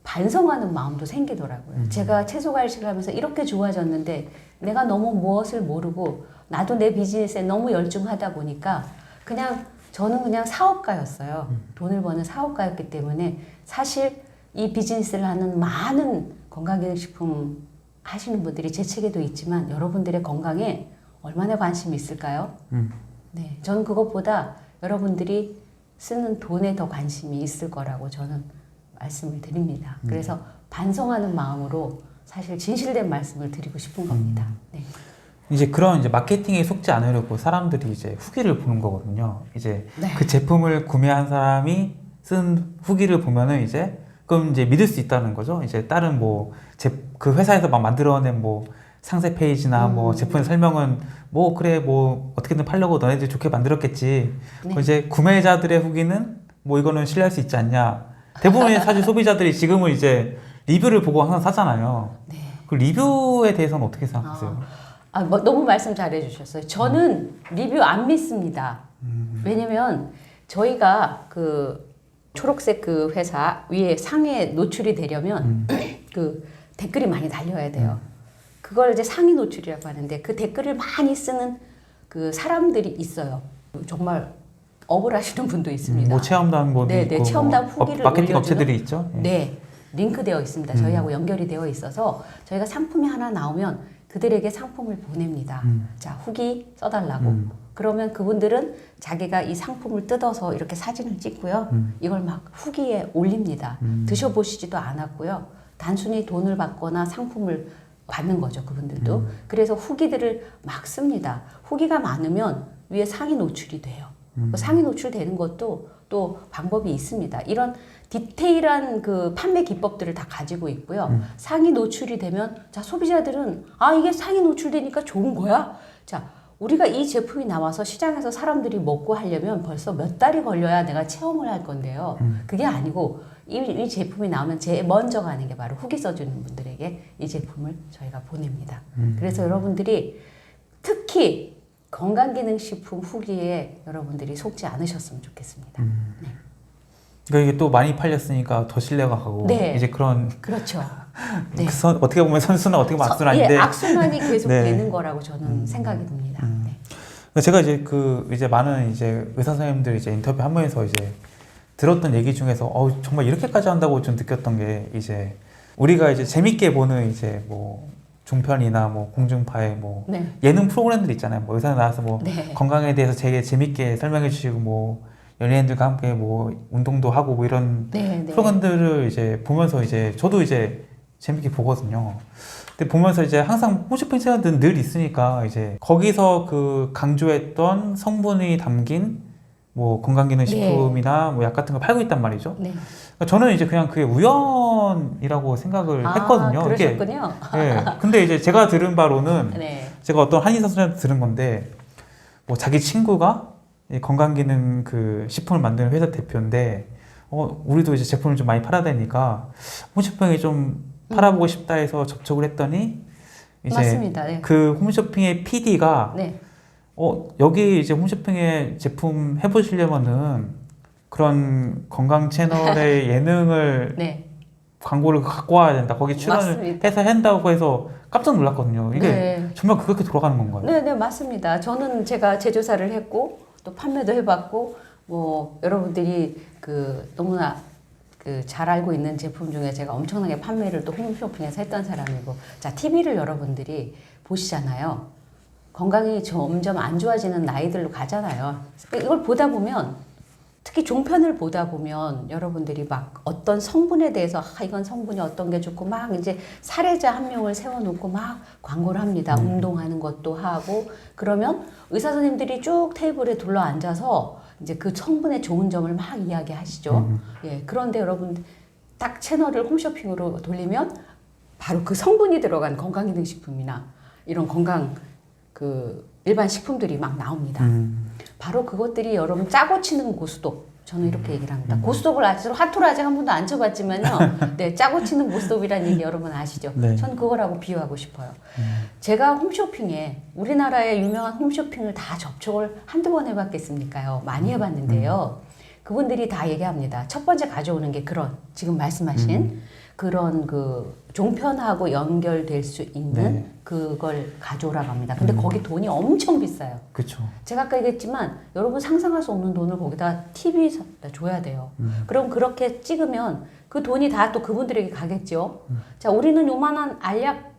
S1: 반성하는 마음도 생기더라고요. 제가 채소과일식을 하면서 이렇게 좋아졌는데 내가 너무 무엇을 모르고 나도 내 비즈니스에 너무 열중하다 보니까 그냥 저는 그냥 사업가였어요. 돈을 버는 사업가였기 때문에 사실 이 비즈니스를 하는 많은 건강기능식품 하시는 분들이 제 책에도 있지만 여러분들의 건강에 얼마나 관심이 있을까요? 네, 저는 그것보다 여러분들이 쓰는 돈에 더 관심이 있을 거라고 저는 말씀을 드립니다. 그래서 반성하는 마음으로 사실 진실된 말씀을 드리고 싶은 겁니다. 네.
S2: 이제 그런 이제 마케팅에 속지 않으려고 사람들이 이제 후기를 보는 거거든요. 이제
S1: 네.
S2: 그 제품을 구매한 사람이 쓴 후기를 보면은 이제 그럼 이제 믿을 수 있다는 거죠. 이제 다른 뭐 그 회사에서 막 만들어낸 뭐 상세 페이지나 뭐 제품의 설명은 뭐 그래 뭐 어떻게든 팔려고 너네들이 좋게 만들었겠지.
S1: 네.
S2: 이제 구매자들의 후기는 뭐 이거는 신뢰할 수 있지 않냐. 대부분의 사실 소비자들이 지금은 이제 리뷰를 보고 항상 사잖아요.
S1: 네.
S2: 그 리뷰에 대해서는 어떻게 생각하세요?
S1: 뭐 너무 말씀 잘해 주셨어요. 저는 리뷰 안 믿습니다. 왜냐면 저희가 그 초록색 그 회사 위에 상에 노출이 되려면 그 댓글이 많이 달려야 돼요. 그걸 이제 상위 노출이라고 하는데 그 댓글을 많이 쓰는 그 사람들이 있어요. 정말 억울하시는 분도 있습니다.
S2: 뭐 체험단 뭐
S1: 네,
S2: 있고
S1: 네, 체험단
S2: 뭐
S1: 후기를
S2: 마케팅
S1: 올려주는-
S2: 업체들이 있죠. 예.
S1: 네, 링크되어 있습니다. 저희하고 연결이 되어 있어서 저희가 상품이 하나 나오면 그들에게 상품을 보냅니다. 자, 후기 써달라고. 그러면 그분들은 자기가 이 상품을 뜯어서 이렇게 사진을 찍고요. 이걸 막 후기에 올립니다. 드셔보시지도 않았고요. 단순히 돈을 받거나 상품을 받는 거죠, 그분들도. 그래서 후기들을 막 씁니다. 후기가 많으면 위에 상위 노출이 돼요. 그 상위 노출되는 것도 또 방법이 있습니다. 이런 디테일한 그 판매 기법들을 다 가지고 있고요. 상위 노출이 되면 자 소비자들은 아 이게 상위 노출되니까 좋은 거야. 자 우리가 이 제품이 나와서 시장에서 사람들이 먹고 하려면 벌써 몇 달이 걸려야 내가 체험을 할 건데요. 그게 아니고 이 제품이 나오면 제일 먼저 가는 게 바로 후기 써주는 분들에게 이 제품을 저희가 보냅니다. 그래서 여러분들이 특히 건강기능식품 후기에 여러분들이 속지 않으셨으면 좋겠습니다. 네.
S2: 그러니까 이게 또 많이 팔렸으니까 더 신뢰가 가고
S1: 네.
S2: 이제 그런
S1: 그렇죠. 네.
S2: 어떻게 보면 선순환 어떻게 보면 악순환인데
S1: 예, 악순환이 계속
S2: 네.
S1: 되는 거라고 저는 생각이 듭니다. 네.
S2: 제가 이제 이제 많은 이제 의사 선생님들 이제 인터뷰 한 번에서 이제 들었던 얘기 중에서 정말 이렇게 까지 한다고 좀 느꼈던 게 이제 우리가 이제 재밌게 보는 이제 뭐 종편이나 뭐 공중파에 뭐
S1: 네.
S2: 예능 프로그램들 있잖아요. 뭐 의사 나와서 뭐
S1: 네.
S2: 건강에 대해서 되게 재밌게 설명해 주시고 뭐 연예인들과 함께 뭐 운동도 하고 뭐 이런
S1: 네. 네.
S2: 프로그램들을 이제 보면서 이제 저도 이제 재밌게 보거든요. 근데 보면서 이제 항상 홈쇼핑 채널들은 늘 있으니까 이제 거기서 그 강조했던 성분이 담긴 뭐 건강기능식품이나 뭐 약 같은 걸 팔고 있단 말이죠.
S1: 네.
S2: 그러니까 저는 이제 그냥 그게 우연이라고 생각을 했거든요.
S1: 그러셨군요.
S2: 예. 근데 이제 제가 들은 바로는
S1: 네.
S2: 제가 어떤 한의사 선생님한테 들은 건데 뭐 자기 친구가 이 건강기능 그 식품을 만드는 회사 대표인데 우리도 이제 제품을 좀 많이 팔아야 되니까 홈쇼핑에 좀 팔아보고 싶다 해서 접촉을 했더니 이제
S1: 맞습니다. 네.
S2: 그 홈쇼핑의 PD가
S1: 네.
S2: 여기 이제 홈쇼핑에 제품 해보시려면은 그런 건강 채널의 예능을
S1: 네.
S2: 광고를 갖고 와야 된다. 거기 출연을
S1: 맞습니다.
S2: 해서 한다고 해서 깜짝 놀랐거든요. 이게
S1: 네.
S2: 정말 그렇게 돌아가는 건가요?
S1: 네, 네, 맞습니다. 저는 제가 제조사를 했고 또 판매도 해봤고 뭐 여러분들이 그 너무나 그 잘 알고 있는 제품 중에 제가 엄청나게 판매를 또 홈쇼핑에서 했던 사람이고, 자, TV를 여러분들이 보시잖아요. 건강이 점점 안 좋아지는 나이들로 가잖아요. 이걸 보다 보면, 특히 종편을 보다 보면 여러분들이 막 어떤 성분에 대해서 이건 성분이 어떤 게 좋고 막 이제 사례자 한 명을 세워놓고 막 광고를 합니다. 운동하는 것도 하고, 그러면 의사 선생님들이 쭉 테이블에 둘러 앉아서 이제 그 성분의 좋은 점을 막 이야기하시죠. 예, 그런데 여러분 딱 채널을 홈쇼핑으로 돌리면 바로 그 성분이 들어간 건강기능식품이나 이런 건강 그 일반 식품들이 막 나옵니다. 바로 그것들이 여러분 짜고 치는 고스톱. 저는 이렇게 얘기를 합니다. 고스톱을 아직 핫토를 아직 한 번도 안 쳐봤지만요. 네, 짜고 치는 고스톱이라는 얘기 여러분 아시죠?
S2: 네.
S1: 전 그거라고 비유하고 싶어요. 제가 홈쇼핑에 우리나라의 유명한 홈쇼핑을 다 접촉을 한두 번 해봤겠습니까요? 많이 해봤는데요. 그분들이 다 얘기합니다. 첫 번째 가져오는 게 그런 지금 말씀하신 그런 그 종편하고 연결될 수 있는
S2: 네.
S1: 그걸 가져오라고 합니다. 근데 거기 돈이 엄청 비싸요.
S2: 그렇죠.
S1: 제가 아까 얘기했지만 여러분 상상할 수 없는 돈을 거기다 TV에다 줘야 돼요. 그럼 그렇게 찍으면 그 돈이 다 또 그분들에게 가겠죠. 자, 우리는 요만한 알약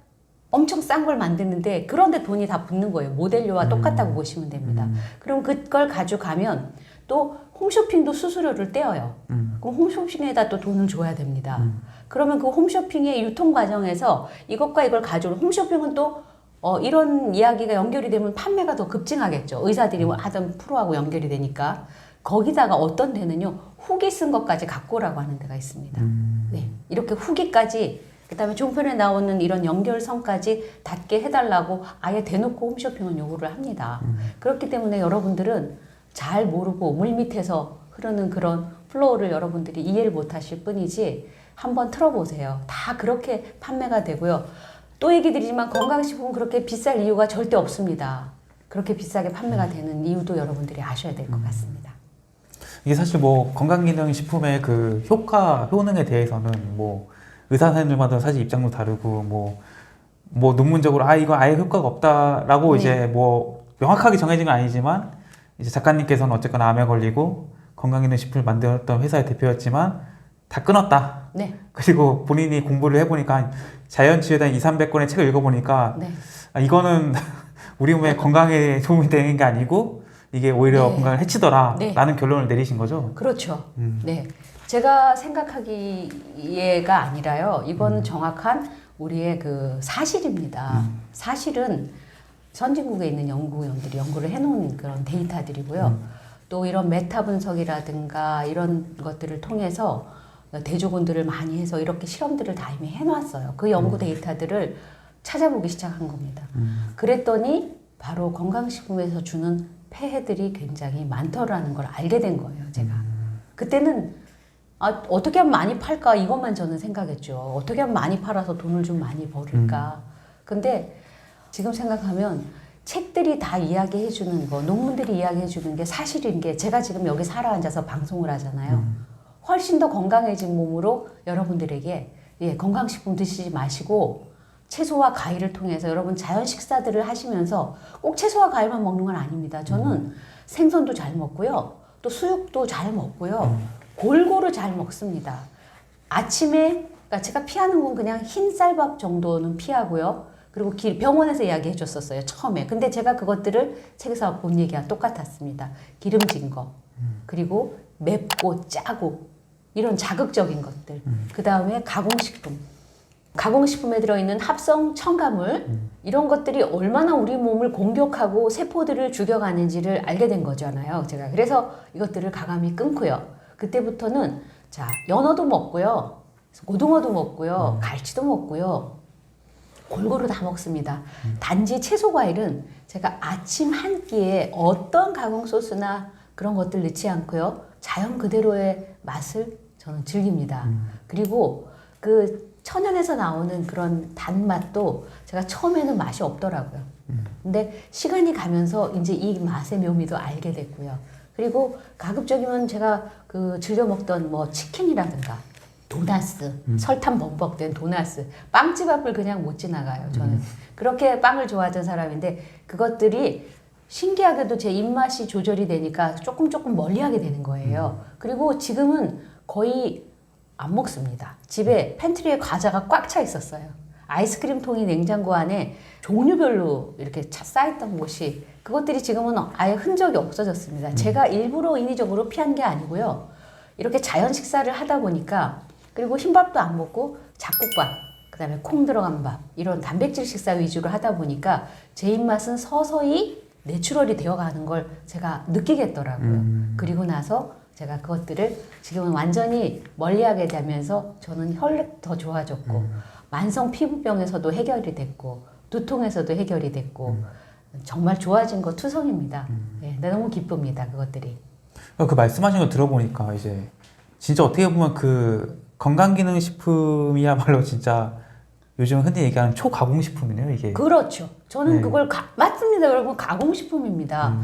S1: 엄청 싼 걸 만드는데 그런데 돈이 다 붙는 거예요. 모델료와 똑같다고 보시면 됩니다. 그럼 그걸 가져가면 또 홈쇼핑도 수수료를 떼어요. 그럼 홈쇼핑에다 또 돈을 줘야 됩니다. 그러면 그 홈쇼핑의 유통 과정에서 이것과 이걸 가져오는 홈쇼핑은 또 이런 이야기가 연결이 되면 판매가 더 급증하겠죠. 의사들이 하던 프로하고 연결이 되니까. 거기다가 어떤 데는요, 후기 쓴 것까지 갖고 오라고 하는 데가 있습니다. 네, 이렇게 후기까지, 그 다음에 종편에 나오는 이런 연결성까지 닿게 해달라고 아예 대놓고 홈쇼핑은 요구를 합니다. 그렇기 때문에 여러분들은 잘 모르고 물밑에서 흐르는 그런 플로우를 여러분들이 이해를 못 하실 뿐이지, 한번 틀어보세요. 다 그렇게 판매가 되고요. 또 얘기 드리지만 건강식품은 그렇게 비쌀 이유가 절대 없습니다. 그렇게 비싸게 판매가 되는 이유도 여러분들이 아셔야 될 것 같습니다.
S2: 이게 사실 뭐 건강기능식품의 그 효능에 대해서는 뭐 의사 선생님들마다 사실 입장도 다르고 뭐 논문적으로 이거 아예 효과가 없다라고
S1: 네.
S2: 이제 뭐 명확하게 정해진 건 아니지만 이제 작가님께서는 어쨌거나 암에 걸리고 건강기능식품을 만들었던 회사의 대표였지만 다 끊었다.
S1: 네.
S2: 그리고 본인이 공부를 해보니까 자연치유에 대한 200~300권의 책을 읽어보니까
S1: 네.
S2: 이거는 우리 몸에 건강에 도움이 되는 게 아니고 이게 오히려
S1: 네.
S2: 건강을 해치더라
S1: 네.
S2: 라는 결론을 내리신 거죠?
S1: 그렇죠. 네. 제가 생각하기에가 아니라요. 이거는 정확한 우리의 그 사실입니다. 사실은 선진국에 있는 연구원들이 연구를 해놓은 그런 데이터들이고요. 또 이런 메타 분석이라든가 이런 것들을 통해서 대조군들을 많이 해서 이렇게 실험들을 다 이미 해놨어요. 그 연구 데이터들을 찾아보기 시작한 겁니다. 그랬더니 바로 건강식품에서 주는 폐해들이 굉장히 많더라는 걸 알게 된 거예요, 제가. 그때는 어떻게 하면 많이 팔까 이것만 저는 생각했죠. 어떻게 하면 많이 팔아서 돈을 좀 많이 벌을까. 근데 지금 생각하면 책들이 다 이야기해 주는 거, 논문들이 이야기해 주는 게 사실인 게, 제가 지금 여기 살아 앉아서 방송을 하잖아요. 훨씬 더 건강해진 몸으로 여러분들에게 건강식품 드시지 마시고 채소와 과일을 통해서 여러분 자연 식사들을 하시면서 꼭 채소와 과일만 먹는 건 아닙니다. 저는 생선도 잘 먹고요. 또 수육도 잘 먹고요. 골고루 잘 먹습니다. 아침에, 그러니까 제가 피하는 건 그냥 흰 쌀밥 정도는 피하고요. 그리고 병원에서 이야기해 줬었어요. 처음에. 근데 제가 그것들을 책에서 본 얘기와 똑같았습니다. 기름진 거. 그리고 맵고 짜고 이런 자극적인 것들. 그 다음에 가공식품. 가공식품에 들어있는 합성 첨가물 이런 것들이 얼마나 우리 몸을 공격하고 세포들을 죽여가는지를 알게 된 거잖아요. 제가 그래서 이것들을 가감히 끊고요. 그때부터는 자 연어도 먹고요, 고등어도 먹고요, 갈치도 먹고요, 골고루 다 먹습니다. 단지 채소 과일은 제가 아침 한 끼에 어떤 가공 소스나 그런 것들 넣지 않고요, 자연 그대로의 맛을 저는 즐깁니다. 그리고 그 천연에서 나오는 그런 단맛도 제가 처음에는 맛이 없더라고요. 근데 시간이 가면서 이제 이 맛의 묘미도 알게 됐고요. 그리고 가급적이면 제가 그 즐겨 먹던 뭐 치킨이라든가 도나스, 설탕 범벅된 도나스, 빵집 앞을 그냥 못 지나가요. 저는 그렇게 빵을 좋아하던 사람인데 그것들이 신기하게도 제 입맛이 조절이 되니까 조금 멀리하게 되는 거예요. 그리고 지금은 거의 안 먹습니다. 집에 팬트리에 과자가 꽉 차 있었어요. 아이스크림 통이 냉장고 안에 종류별로 이렇게 쌓였던 곳이 그것들이 지금은 아예 흔적이 없어졌습니다. 제가 일부러 인위적으로 피한 게 아니고요. 이렇게 자연 식사를 하다 보니까 그리고 흰밥도 안 먹고 잡곡밥, 그 다음에 콩 들어간 밥 이런 단백질 식사 위주로 하다 보니까 제 입맛은 서서히 내추럴이 되어가는 걸 제가 느끼겠더라고요. 그리고 나서 제가 그것들을 지금은 완전히 멀리하게 되면서 저는 혈액 더 좋아졌고 만성 피부병에서도 해결이 됐고 두통에서도 해결이 됐고 정말 좋아진 거 투성입니다. 네, 너무 기쁩니다. 그것들이.
S2: 그 말씀하신 거 들어보니까 이제 진짜 어떻게 보면 그 건강기능식품이야말로 진짜 요즘 흔히 얘기하는 초가공식품이네요, 이게.
S1: 그렇죠. 저는
S2: 네.
S1: 그걸 맞습니다, 여러분. 가공식품입니다.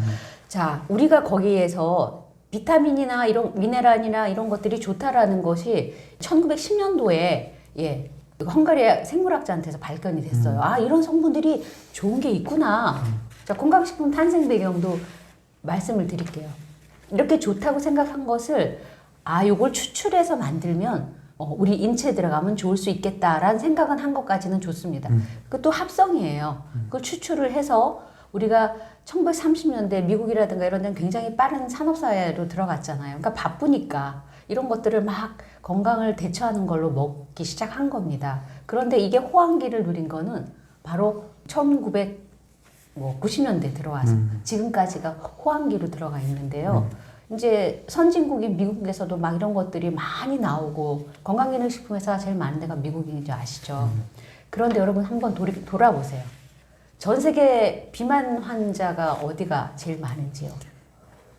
S1: 자, 우리가 거기에서 비타민이나 이런 미네랄이나 이런 것들이 좋다라는 것이 1910년도에 예, 헝가리 생물학자한테서 발견이 됐어요. 아, 이런 성분들이 좋은 게 있구나. 자, 건강식품 탄생 배경도 말씀을 드릴게요. 이렇게 좋다고 생각한 것을 아, 요걸 추출해서 만들면 우리 인체에 들어가면 좋을 수 있겠다라는 생각은 한 것까지는 좋습니다. 그것도 합성이에요. 그걸 추출을 해서 우리가 1930년대 미국이라든가 이런 데는 굉장히 빠른 산업사회로 들어갔잖아요. 그러니까 바쁘니까 이런 것들을 막 건강을 대처하는 걸로 먹기 시작한 겁니다. 그런데 이게 호황기를 누린 거는 바로 1990년대 들어와서 지금까지가 호황기로 들어가 있는데요. 이제 선진국인 미국에서도 막 이런 것들이 많이 나오고 건강기능식품 회사가 제일 많은 데가 미국인 줄 아시죠? 그런데 여러분 한번 돌아보세요. 전 세계 비만 환자가 어디가 제일 많은지요?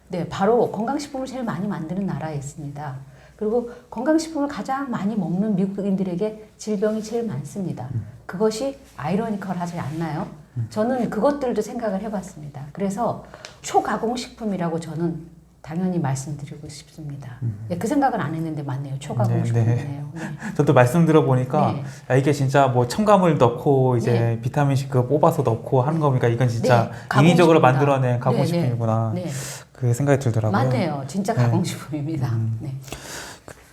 S1: 네, 바로 건강식품을 제일 많이 만드는 나라에 있습니다. 그리고 건강식품을 가장 많이 먹는 미국인들에게 질병이 제일 많습니다. 그것이 아이러니컬하지 않나요? 저는 그것들도 생각을 해봤습니다. 그래서 초가공식품이라고 저는 당연히 말씀드리고 싶습니다. 네, 그 생각은 안 했는데 맞네요. 초가공식품이네요. 네.
S2: 저도 말씀 들어보니까
S1: 네.
S2: 야, 이게 진짜 뭐 첨가물 넣고 이제
S1: 네.
S2: 비타민C 그 뽑아서 넣고 하는 거니까 이건 진짜
S1: 네,
S2: 인위적으로
S1: 가공식품이다.
S2: 만들어낸 가공식품이구나.
S1: 네, 네.
S2: 그 생각이 들더라고요.
S1: 맞네요. 진짜 가공식품입니다. 네.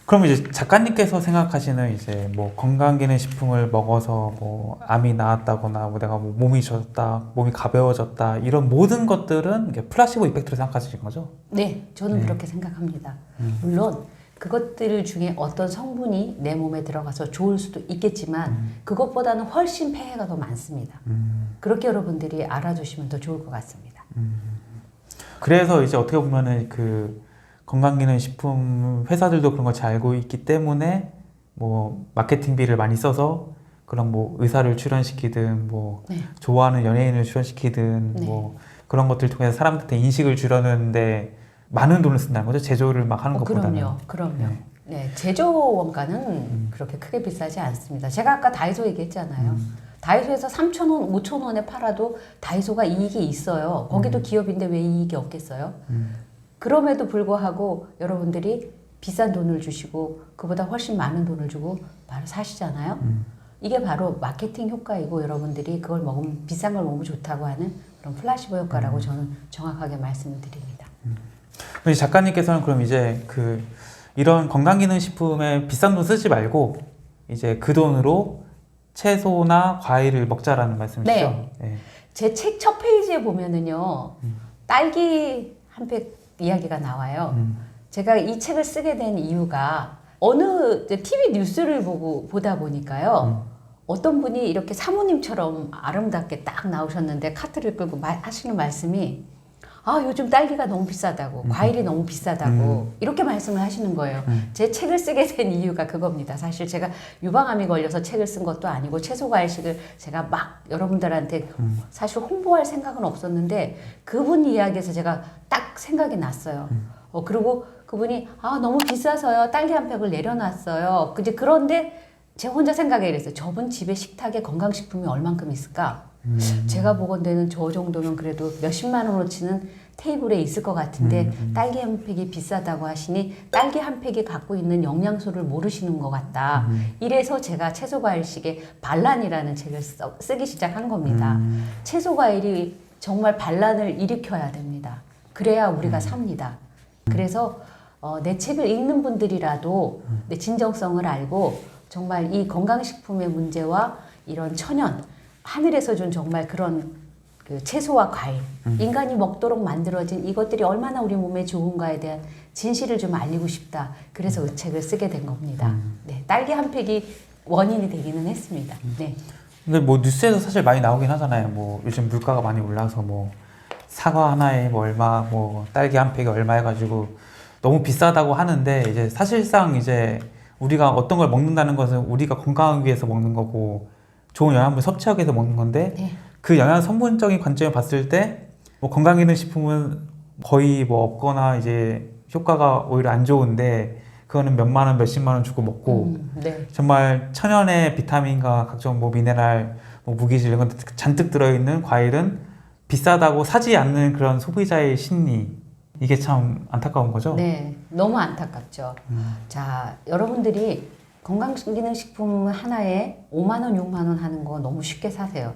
S2: 그럼 이제 작가님께서 생각하시는 이제 뭐 건강기능식품을 먹어서 뭐 암이 나았다거나 뭐 내가 뭐 몸이 좋았다, 몸이 가벼워졌다 이런 모든 것들은 이게 플라시보 이펙트로 생각하시는 거죠?
S1: 네, 저는 그렇게 생각합니다. 물론 그것들 중에 어떤 성분이 내 몸에 들어가서 좋을 수도 있겠지만 그것보다는 훨씬 폐해가 더 많습니다. 그렇게 여러분들이 알아주시면 더 좋을 것 같습니다.
S2: 그래서 이제 어떻게 보면은 그 건강기능식품 회사들도 그런 걸 잘 알고 있기 때문에 뭐 마케팅비를 많이 써서 그런 뭐 의사를 출연시키든 뭐
S1: 네.
S2: 좋아하는 연예인을 출연시키든
S1: 네.
S2: 뭐 그런 것들 통해서 사람들한테 인식을 주려는데 많은 돈을 쓴다는 거죠. 제조를 막 하는 것보다는.
S1: 그럼요.
S2: 네.
S1: 네, 제조 원가는 그렇게 크게 비싸지 않습니다. 제가 아까 다이소 얘기했잖아요. 다이소에서 3,000원, 5,000원에 팔아도 다이소가 이익이 있어요. 거기도 기업인데 왜 이익이 없겠어요? 그럼에도 불구하고 여러분들이 비싼 돈을 주시고 그보다 훨씬 많은 돈을 주고 바로 사시잖아요. 이게 바로 마케팅 효과이고 여러분들이 그걸 먹으면 비싼 걸 먹으면 좋다고 하는 그런 플라시보 효과라고 저는 정확하게 말씀을 드립니다.
S2: 작가님께서는 그럼 이제 그 이런 건강기능식품에 비싼 돈 쓰지 말고 이제 그 돈으로 채소나 과일을 먹자라는 말씀이시죠?
S1: 네.
S2: 네.
S1: 제 책 첫 페이지에 보면은요, 딸기 한 팩 이야기가 나와요. 제가 이 책을 쓰게 된 이유가 어느 TV 뉴스를 보다 보니까요. 어떤 분이 이렇게 사모님처럼 아름답게 딱 나오셨는데 카트를 끌고 하시는 말씀이 아, 요즘 딸기가 너무 비싸다고, 과일이 너무 비싸다고 이렇게 말씀을 하시는 거예요. 제 책을 쓰게 된 이유가 그겁니다. 사실 제가 유방암이 걸려서 책을 쓴 것도 아니고 채소과일식을 제가 막 여러분들한테 사실 홍보할 생각은 없었는데 그분 이야기에서 제가 딱 생각이 났어요. 그리고 그분이 아, 너무 비싸서요. 딸기 한 팩을 내려놨어요. 그런데 제가 혼자 생각해 이랬어요. 저분 집에 식탁에 건강식품이 얼만큼 있을까? 제가 보건대는 저 정도면 그래도 몇십만 원어치는 테이블에 있을 것 같은데 딸기 한 팩이 비싸다고 하시니 딸기 한 팩이 갖고 있는 영양소를 모르시는 것 같다. 이래서 제가 채소과일식의 반란이라는 책을 쓰기 시작한 겁니다. 채소과일이 정말 반란을 일으켜야 됩니다. 그래야 우리가 삽니다. 그래서 내 책을 읽는 분들이라도 내 진정성을 알고 정말 이 건강식품의 문제와 이런 천연 하늘에서 준 정말 그런 그 채소와 과일, 인간이 먹도록 만들어진 이것들이 얼마나 우리 몸에 좋은가에 대한 진실을 좀 알리고 싶다. 그래서 이 책을 쓰게 된 겁니다. 네, 딸기 한 팩이 원인이 되기는 했습니다. 네.
S2: 근데 뭐 뉴스에서 사실 많이 나오긴 하잖아요. 뭐 요즘 물가가 많이 올라서 뭐 사과 하나에 뭐 얼마, 뭐 딸기 한 팩이 얼마 해가지고 너무 비싸다고 하는데 이제 사실상 이제 우리가 어떤 걸 먹는다는 것은 우리가 건강하기 위해서 먹는 거고 좋은 영양분 섭취하기 위해서 먹는 건데
S1: 네.
S2: 그 영양 성분적인 관점에 봤을 때 뭐 건강기능식품은 거의 뭐 없거나 이제 효과가 오히려 안 좋은데 그거는 몇만 원, 몇십만 원 주고 먹고
S1: 네.
S2: 정말 천연의 비타민과 각종 뭐 미네랄, 뭐 무기질 이런 것 잔뜩 들어있는 과일은 비싸다고 사지 않는 그런 소비자의 심리 이게 참 안타까운 거죠?
S1: 네, 너무 안타깝죠. 자, 여러분들이 건강기능식품 하나에 5만 원, 6만 원 하는 거 너무 쉽게 사세요.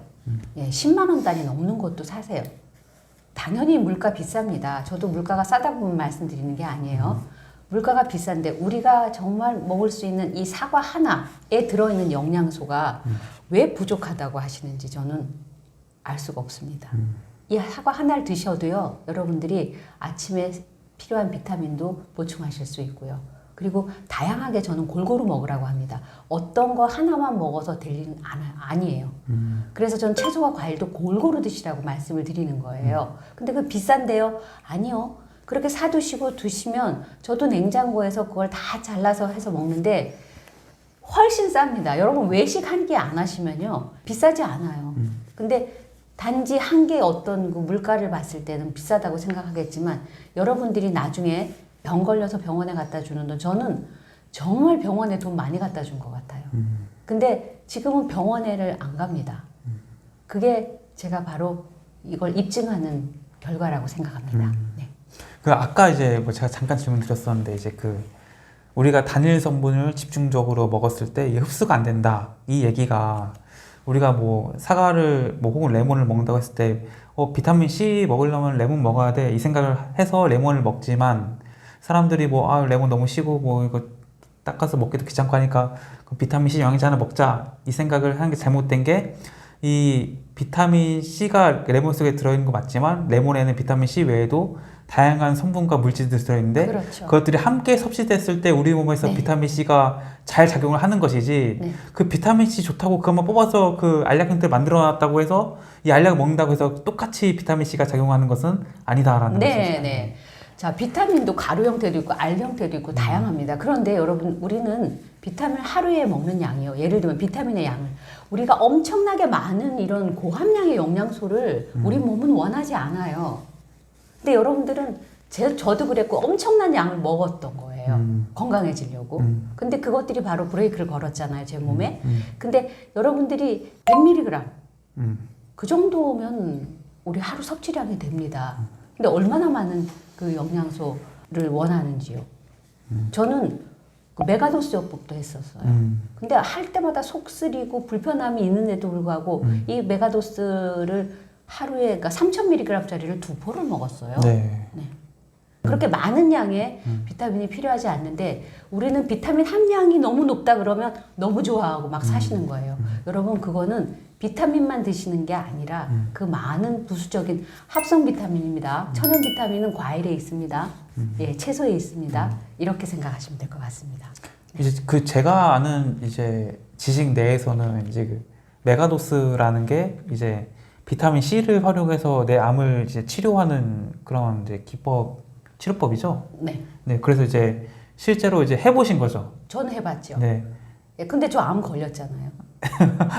S1: 예, 10만 원 단위 넘는 것도 사세요. 당연히 물가 비쌉니다. 저도 물가가 싸다 보면 말씀드리는 게 아니에요. 물가가 비싼데 우리가 정말 먹을 수 있는 이 사과 하나에 들어있는 영양소가 왜 부족하다고 하시는지 저는 알 수가 없습니다. 이 사과 하나를 드셔도요, 여러분들이 아침에 필요한 비타민도 보충하실 수 있고요. 그리고 다양하게 저는 골고루 먹으라고 합니다. 어떤 거 하나만 먹어서 될 일은 아니에요. 그래서 전 채소와 과일도 골고루 드시라고 말씀을 드리는 거예요. 근데 그 비싼데요? 아니요. 그렇게 드시면 저도 냉장고에서 그걸 다 잘라서 해서 먹는데 훨씬 쌉니다. 여러분 외식 한 끼 안 하시면요. 비싸지 않아요. 근데 단지 한 개의 어떤 그 물가를 봤을 때는 비싸다고 생각하겠지만 여러분들이 나중에 병 걸려서 병원에 갖다 주는 돈 저는 정말 병원에 돈 많이 갖다 준 것 같아요. 근데 지금은 병원에를 안 갑니다. 그게 제가 바로 이걸 입증하는 결과라고 생각합니다. 네.
S2: 그 아까 이제 뭐 제가 잠깐 질문 드렸었는데 이제 그 우리가 단일 성분을 집중적으로 먹었을 때 이게 흡수가 안 된다 이 얘기가 우리가 뭐 사과를 뭐 혹은 레몬을 먹는다고 했을 때 비타민 C 먹으려면 레몬 먹어야 돼 이 생각을 해서 레몬을 먹지만 사람들이 뭐 레몬 너무 시고 뭐 이거 닦아서 먹기도 귀찮고 하니까 비타민 C 영양제 하나 먹자 이 생각을 하는 게 잘못된 게 이 비타민 C가 레몬 속에 들어있는 거 맞지만 레몬에는 비타민 C 외에도 다양한 성분과 물질들이 들어있는데
S1: 그렇죠.
S2: 그것들이 함께 섭취됐을 때 우리 몸에서
S1: 네.
S2: 비타민 C가 잘 작용을 하는 것이지
S1: 네.
S2: 그 비타민 C 좋다고 그것만 뽑아서 그 알약 형태를 만들어놨다고 해서 이 알약을 먹는다고 해서 똑같이 비타민 C가 작용하는 것은 아니다라는
S1: 네,
S2: 것이죠.
S1: 네. 자, 비타민도 가루 형태도 있고 알 형태도 있고 다양합니다. 그런데 여러분 우리는 비타민 하루에 먹는 양이요. 예를 들면 비타민의 양을 우리가 엄청나게 많은 이런 고함량의 영양소를 우리 몸은 원하지 않아요. 근데 여러분들은 저도 그랬고 엄청난 양을 먹었던 거예요. 건강해지려고. 근데 그것들이 바로 브레이크를 걸었잖아요, 제 몸에. 근데 여러분들이 100mg 그 정도면 우리 하루 섭취량이 됩니다. 근데 얼마나 많은 그 영양소를 원하는지요. 저는 그 메가도스 요법도 했었어요. 근데 할 때마다 속 쓰리고 불편함이 있는데도 불구하고 이 메가도스를 하루에 그러니까 3,000mg짜리를 2포를 먹었어요.
S2: 네.
S1: 네. 그렇게 많은 양의 비타민이 필요하지 않는데 우리는 비타민 함량이 너무 높다 그러면 너무 좋아하고 막 사시는 거예요. 여러분 그거는 비타민만 드시는 게 아니라 그 많은 부수적인 합성 비타민입니다. 천연 비타민은 과일에 있습니다. 예, 채소에 있습니다. 이렇게 생각하시면 될 것 같습니다.
S2: 이제 그 제가 아는 이제 지식 내에서는 이제 그 메가도스라는 게 이제 비타민 C를 활용해서 내 암을 이제 치료하는 그런 이제 치료법이죠.
S1: 네,
S2: 네, 그래서 이제 실제로 이제 해보신 거죠.
S1: 저는 해봤죠.
S2: 네.
S1: 예, 근데 저 암 걸렸잖아요.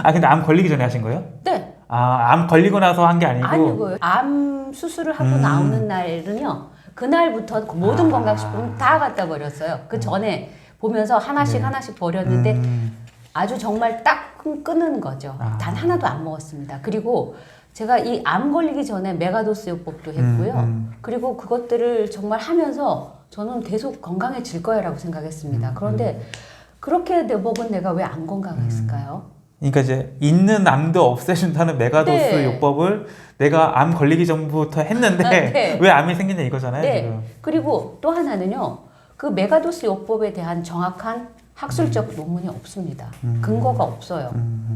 S2: 아 근데 암 걸리기 전에 하신 거예요?
S1: 네,
S2: 아, 암 걸리고 나서 한 게 아니고.
S1: 아니고요. 암 수술을 하고 나오는 날은요. 그날부터 그 모든 건강식품 다 갖다 버렸어요. 그 전에 보면서 하나씩
S2: 네.
S1: 하나씩 버렸는데 아주 정말 딱 끊는 거죠.
S2: 아.
S1: 단 하나도 안 먹었습니다. 그리고 제가 이 암 걸리기 전에 메가도스 요법도 했고요. 그리고 그것들을 정말 하면서 저는 계속 건강해질 거야라고 생각했습니다. 그런데 그렇게 먹은 내가 왜 안 건강했을까요?
S2: 그러니까 이제 있는 암도 없애준다는 메가도스
S1: 네.
S2: 요법을 내가 암 걸리기 전부터 했는데
S1: 네.
S2: 왜 암이 생기냐 이거잖아요.
S1: 네.
S2: 지금.
S1: 그리고 또 하나는요. 그 메가도스 요법에 대한 정확한 학술적 논문이 없습니다. 근거가 없어요.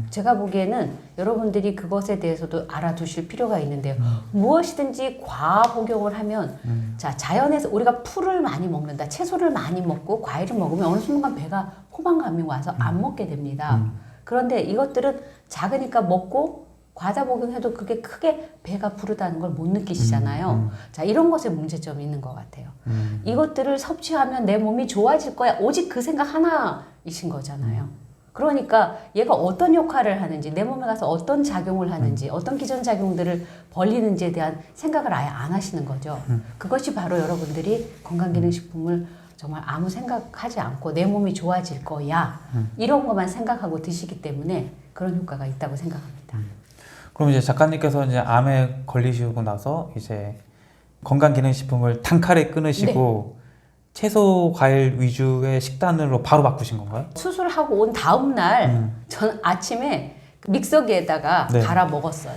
S1: 제가 보기에는 여러분들이 그것에 대해서도 알아두실 필요가 있는데요. 무엇이든지 과복용을 하면 자 자연에서 우리가 풀을 많이 먹는다. 채소를 많이 먹고 과일을 먹으면 어느 순간 배가 포만감이 와서 안 먹게 됩니다. 그런데 이것들은 작으니까 먹고 과다 복용해도 그게 크게 배가 부르다는 걸 못 느끼시잖아요. 자, 이런 것에 문제점이 있는 것 같아요. 이것들을 섭취하면 내 몸이 좋아질 거야. 오직 그 생각 하나이신 거잖아요. 그러니까 얘가 어떤 역할을 하는지, 내 몸에 가서 어떤 작용을 하는지, 어떤 기전작용들을 벌리는지에 대한 생각을 아예 안 하시는 거죠. 그것이 바로 여러분들이 건강기능식품을 정말 아무 생각하지 않고 내 몸이 좋아질 거야. 이런 것만 생각하고 드시기 때문에 그런 효과가 있다고 생각합니다.
S2: 그럼 이제 작가님께서 이제 암에 걸리시고 나서 이제 건강기능식품을 단칼에 끊으시고 채소, 과일 위주의 식단으로 바로 바꾸신 건가요?
S1: 수술하고 온 다음 날 저는 아침에 믹서기에다가
S2: 네.
S1: 갈아 먹었어요.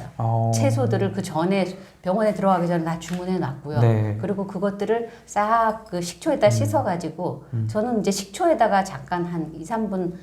S1: 채소들을 그 전에 병원에 들어가기 전에 다 주문해 놨고요.
S2: 네.
S1: 그리고 그것들을 싹 그 식초에다 씻어가지고 저는 이제 식초에다가 잠깐 한 2, 3분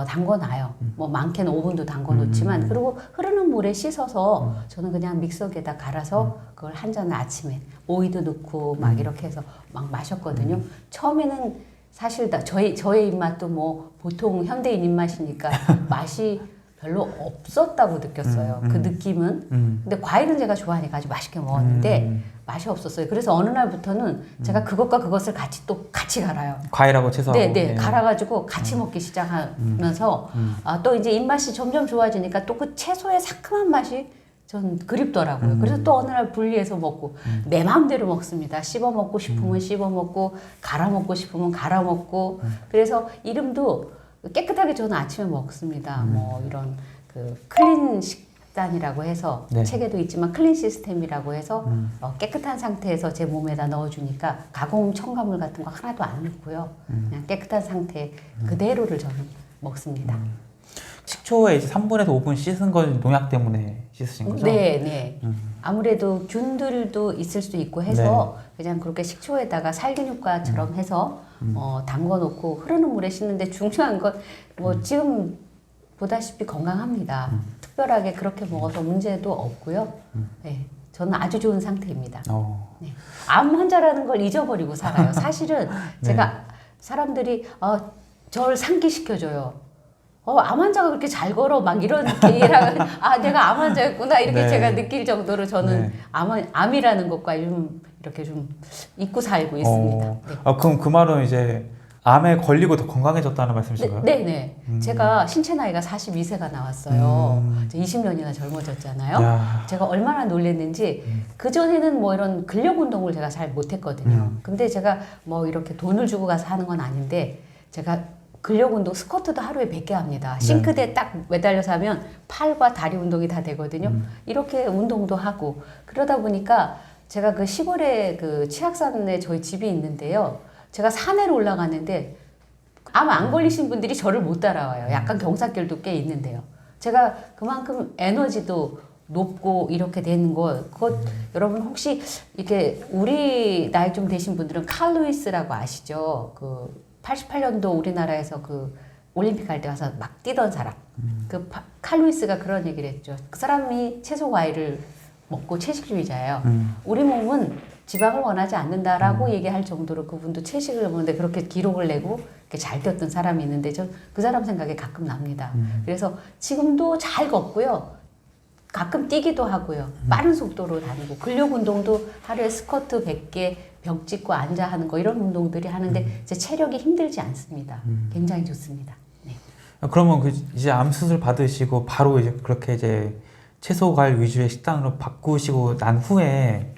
S1: 담궈놔요. 뭐 많게는 5분도 담궈놓지만 그리고 흐르는 물에 씻어서 저는 그냥 믹서기에다 갈아서 그걸 한 잔을 아침에 오이도 넣고 막 이렇게 해서 막 마셨거든요. 처음에는 사실 다 저의 입맛도 뭐 보통 현대인 입맛이니까 맛이 별로 없었다고 느꼈어요. 그 느낌은. 근데 과일은 제가 좋아하니까 아주 맛있게 먹었는데 맛이 없었어요. 그래서 어느 날부터는 제가 그것과 그것을 같이 갈아요.
S2: 과일하고 채소하고.
S1: 네, 갈아가지고 같이 먹기 시작하면서 또 이제 입맛이 점점 좋아지니까 또 그 채소의 상큼한 맛이 전 그립더라고요. 그래서 또 어느 날 분리해서 먹고 내 마음대로 먹습니다. 씹어 먹고 싶으면 씹어 먹고 갈아 먹고 싶으면 갈아 먹고 그래서 이름도 깨끗하게 저는 아침에 먹습니다. 뭐 이런 그 클린 식단이라고 해서
S2: 네.
S1: 책에도 있지만 클린 시스템이라고 해서 깨끗한 상태에서 제 몸에다 넣어주니까 가공 첨가물 같은 거 하나도 안 넣고요. 그냥 깨끗한 상태 그대로를 저는 먹습니다.
S2: 식초에 이제 3분에서 5분 씻은 건 농약 때문에 씻으신 거죠?
S1: 네, 네. 아무래도 균들도 있을 수 있고 해서 그냥 그렇게 식초에다가 살균 효과처럼 해서 담궈 놓고 흐르는 물에 씻는데 중요한 건 뭐 지금 보다시피 건강합니다. 특별하게 그렇게 먹어서 문제도 없고요. 네, 저는 아주 좋은 상태입니다. 네. 암 환자라는 걸 잊어버리고 살아요. 사실은 제가 사람들이 저를 상기시켜줘요. 암 환자가 그렇게 잘 걸어 막 이런 얘기를 내가 암 환자였구나 이렇게
S2: 네.
S1: 제가 느낄 정도로 저는
S2: 네.
S1: 암이라는 것과 좀 이렇게 좀 잊고 살고 있습니다. 네.
S2: 그럼 그 말은 이제 암에 걸리고 더 건강해졌다는 말씀이신가요?
S1: 네. 제가 신체 나이가 42세가 나왔어요. 20년이나 젊어졌잖아요.
S2: 야.
S1: 제가 얼마나 놀랐는지 그전에는 뭐 이런 근력 운동을 제가 잘 못했거든요. 근데 제가 뭐 이렇게 돈을 주고 가서 하는 건 아닌데 제가 근력 운동 스쿼트도 하루에 100개 합니다. 싱크대에 딱 매달려서 하면 팔과 다리 운동이 다 되거든요. 이렇게 운동도 하고 그러다 보니까 제가 그 시골에 그 치악산에 저희 집이 있는데요. 제가 산에로 올라가는데 암 안 걸리신 분들이 저를 못 따라와요. 약간 경사길도 꽤 있는데요. 제가 그만큼 에너지도 높고 이렇게 되는 거, 그것 여러분 혹시 이렇게 우리 나이 좀 되신 분들은 칼 루이스라고 아시죠? 그 88년도 우리나라에서 그 올림픽 할 때 와서 막 뛰던 사람. 칼 루이스가 그런 얘기를 했죠. 그 사람이 채소 과일을 먹고 채식주의자예요. 우리 몸은 지방을 원하지 않는다라고 얘기할 정도로 그분도 채식을 먹는데 그렇게 기록을 내고 이렇게 잘 뛰었던 사람이 있는데 저 그 사람 생각이 가끔 납니다. 그래서 지금도 잘 걷고요. 가끔 뛰기도 하고요. 빠른 속도로 다니고 근력 운동도 하루에 스쿼트 100개 벽 짚고 앉아 하는 거 이런 운동들이 하는데 제 체력이 힘들지 않습니다. 굉장히 좋습니다. 네.
S2: 그러면 그 이제 암 수술 받으시고 바로 이제 그렇게 이제 채소 과일 위주의 식단으로 바꾸시고 난 후에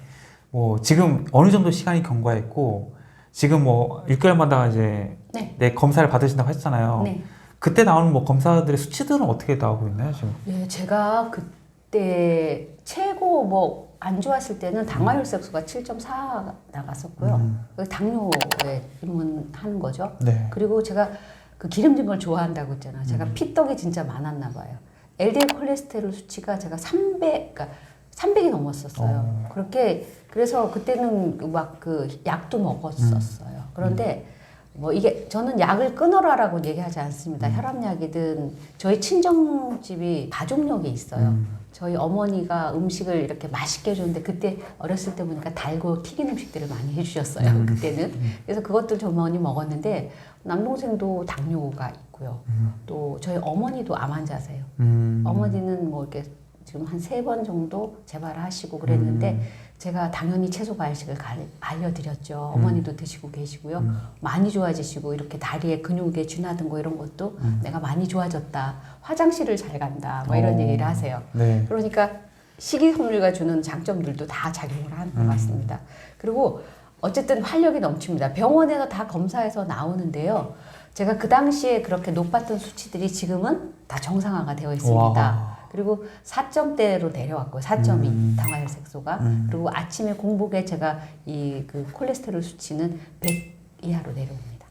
S2: 뭐 지금 어느 정도 시간이 경과했고 지금 뭐 6개월마다 이제
S1: 네.
S2: 내 검사를 받으신다고 했잖아요.
S1: 네.
S2: 그때 나오는 뭐 검사들의 수치들은 어떻게 나오고 있나요 지금?
S1: 네, 제가 그때 최고 뭐 안 좋았을 때는 당화혈색소가 7.4 나갔었고요. 당뇨에 입문하는 거죠.
S2: 네.
S1: 그리고 제가 그 기름진 걸 좋아한다고 했잖아요. 제가 피떡이 진짜 많았나 봐요. LDL 콜레스테롤 수치가 제가 300이 넘었었어요. 그렇게 그래서 그때는 막 그 약도 먹었었어요. 그런데 뭐 이게 저는 약을 끊어라라고 얘기하지 않습니다. 혈압약이든 저희 친정집이 가족력이 있어요. 저희 어머니가 음식을 이렇게 맛있게 해줬는데 그때 어렸을 때 보니까 달고 튀긴 음식들을 많이 해주셨어요. 그때는. 그래서 그것들 저 어머니 먹었는데 남동생도 당뇨가 있고요. 또 저희 어머니도 암 환자세요. 어머니는 뭐 이렇게 지금 한 3번 정도 재발하시고 그랬는데 제가 당연히 채소 과일식을 알려드렸죠. 어머니도 드시고 계시고요. 많이 좋아지시고 이렇게 다리에 근육에 쥐나든 거 이런 것도 내가 많이 좋아졌다. 화장실을 잘 간다. 뭐 이런 얘기를 하세요.
S2: 네.
S1: 그러니까 식이섬유가 주는 장점들도 다 작용을 하는 것 같습니다. 그리고 어쨌든 활력이 넘칩니다. 병원에서 다 검사해서 나오는데요. 제가 그 당시에 그렇게 높았던 수치들이 지금은 다 정상화가 되어 있습니다.
S2: 와.
S1: 그리고 4점대로 내려왔고요. 4.2 당화혈색소가. 그리고 아침에 공복에 제가 이 그 콜레스테롤 수치는 100 이하로 내려옵니다.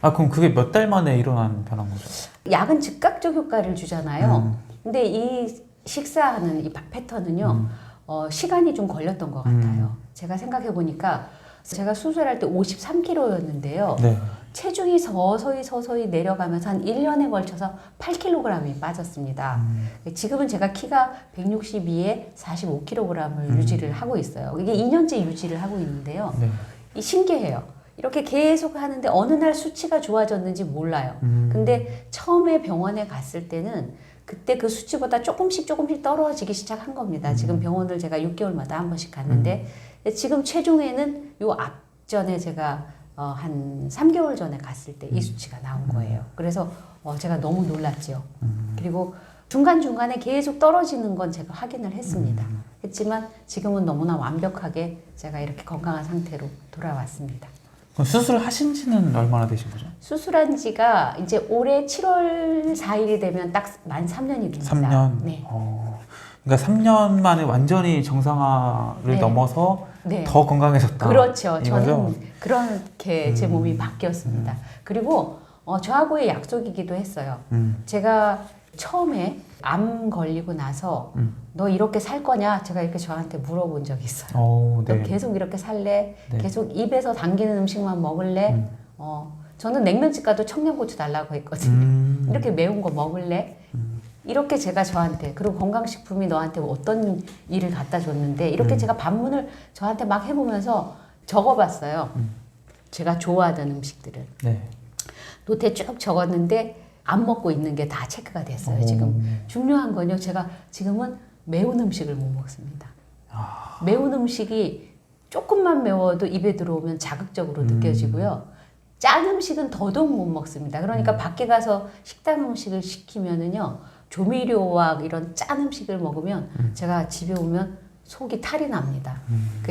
S2: 아 그럼 그게 몇 달 만에 일어난 변화인 거죠?
S1: 약은 즉각적 효과를 주잖아요. 근데 이 식사하는 이 패턴은요, 시간이 좀 걸렸던 것 같아요. 제가 생각해 보니까 제가 수술할 때 53kg였는데요.
S2: 네.
S1: 체중이 서서히 내려가면서 한 1년에 걸쳐서 8kg이 빠졌습니다. 지금은 제가 키가 162에 45kg을 유지를 하고 있어요. 이게 2년째 유지를 하고 있는데요.
S2: 네.
S1: 이 신기해요. 이렇게 계속 하는데 어느 날 수치가 좋아졌는지 몰라요. 근데 처음에 병원에 갔을 때는 그때 그 수치보다 조금씩 떨어지기 시작한 겁니다. 지금 병원을 제가 6개월마다 한 번씩 갔는데 지금 체중에는 요 앞전에 제가 한 3개월 전에 갔을 때 이 수치가 나온 거예요. 그래서 제가 너무 놀랐죠. 그리고 중간중간에 계속 떨어지는 건 제가 확인을 했습니다. 했지만 지금은 너무나 완벽하게 제가 이렇게 건강한 상태로 돌아왔습니다.
S2: 그럼 수술하신 지는 얼마나 되신 거죠?
S1: 수술한 지가 이제 올해 7월 4일이 되면 딱 만 3년이 됩니다.
S2: 3년?
S1: 네.
S2: 그러니까 3년 만에 완전히 정상화를
S1: 네.
S2: 넘어서
S1: 네.
S2: 더 건강해졌다.
S1: 그렇죠.
S2: 이거죠?
S1: 저는 그렇게 제 몸이 바뀌었습니다. 그리고 저하고의 약속이기도 했어요. 제가 처음에 암 걸리고 나서 너 이렇게 살 거냐? 제가 이렇게 저한테 물어본 적이 있어요.
S2: 오,
S1: 너
S2: 네.
S1: 계속 이렇게 살래?
S2: 네.
S1: 계속 입에서 당기는 음식만 먹을래? 저는 냉면집 가도 청양고추 달라고 했거든요. 이렇게 매운 거 먹을래? 이렇게 제가 저한테, 그리고 건강식품이 너한테 어떤 일을 갖다 줬는데 이렇게 제가 반문을 저한테 막 해보면서 적어봤어요. 제가 좋아하던 음식들을.
S2: 네.
S1: 노트에 쭉 적었는데 안 먹고 있는 게 다 체크가 됐어요. 지금 중요한 건요. 제가 지금은 매운 음식을 못 먹습니다. 매운 음식이 조금만 매워도 입에 들어오면 자극적으로 느껴지고요. 짠 음식은 더더욱 못 먹습니다. 그러니까 밖에 가서 식당 음식을 시키면은요. 조미료와 이런 짠 음식을 먹으면 제가 집에 오면 속이 탈이 납니다.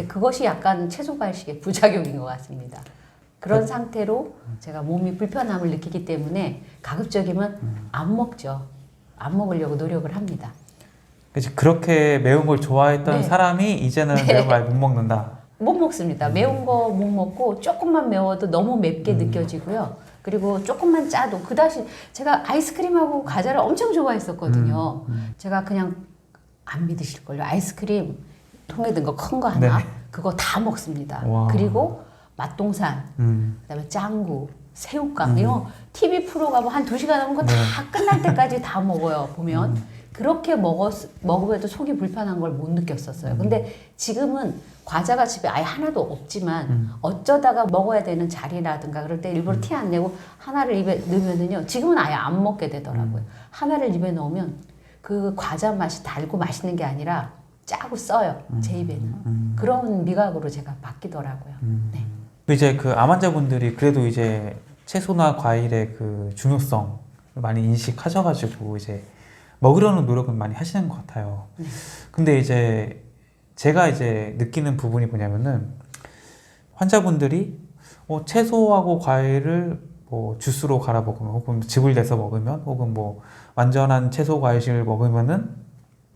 S1: 그것이 약간 채소 과일식의 부작용인 것 같습니다. 그런 상태로 제가 몸이 불편함을 느끼기 때문에 가급적이면 안 먹죠. 안 먹으려고 노력을 합니다.
S2: 그치, 그렇게 매운 걸 좋아했던
S1: 네.
S2: 사람이 이제는
S1: 네.
S2: 매운 걸 못 먹는다.
S1: 못 먹습니다. 매운 거 못 먹고 조금만 매워도 너무 맵게 느껴지고요. 그리고 조금만 짜도 그다시 제가 아이스크림하고 과자를 엄청 좋아했었거든요. 제가 그냥 안 믿으실걸요. 아이스크림 통에 든 거 큰 거 하나
S2: 네.
S1: 그거 다 먹습니다.
S2: 와.
S1: 그리고 맛동산, 그다음에 짱구, 새우깡 이런 TV 프로가 뭐 한 2시간 하면 그거 다 끝날 때까지 다 먹어요. 보면 그렇게 먹어도 속이 불편한 걸 못 느꼈었어요. 근데 지금은 과자가 집에 아예 하나도 없지만 어쩌다가 먹어야 되는 자리라든가 그럴 때 일부러 티 안 내고 하나를 입에 넣으면은요. 지금은 아예 안 먹게 되더라고요. 하나를 입에 넣으면 그 과자 맛이 달고 맛있는 게 아니라 짜고 써요. 제 입에는. 그런 미각으로 제가 바뀌더라고요. 네.
S2: 이제 그 암 환자분들이 그래도 이제 채소나 과일의 그 중요성을 많이 인식하셔가지고 이제 먹으려는 노력은 많이 하시는 것 같아요. 근데 이제 제가 이제 느끼는 부분이 뭐냐면은 환자분들이 채소하고 과일을 뭐 주스로 갈아 먹으면 혹은 즙을 내서 먹으면 혹은 뭐 완전한 채소 과일식을 먹으면은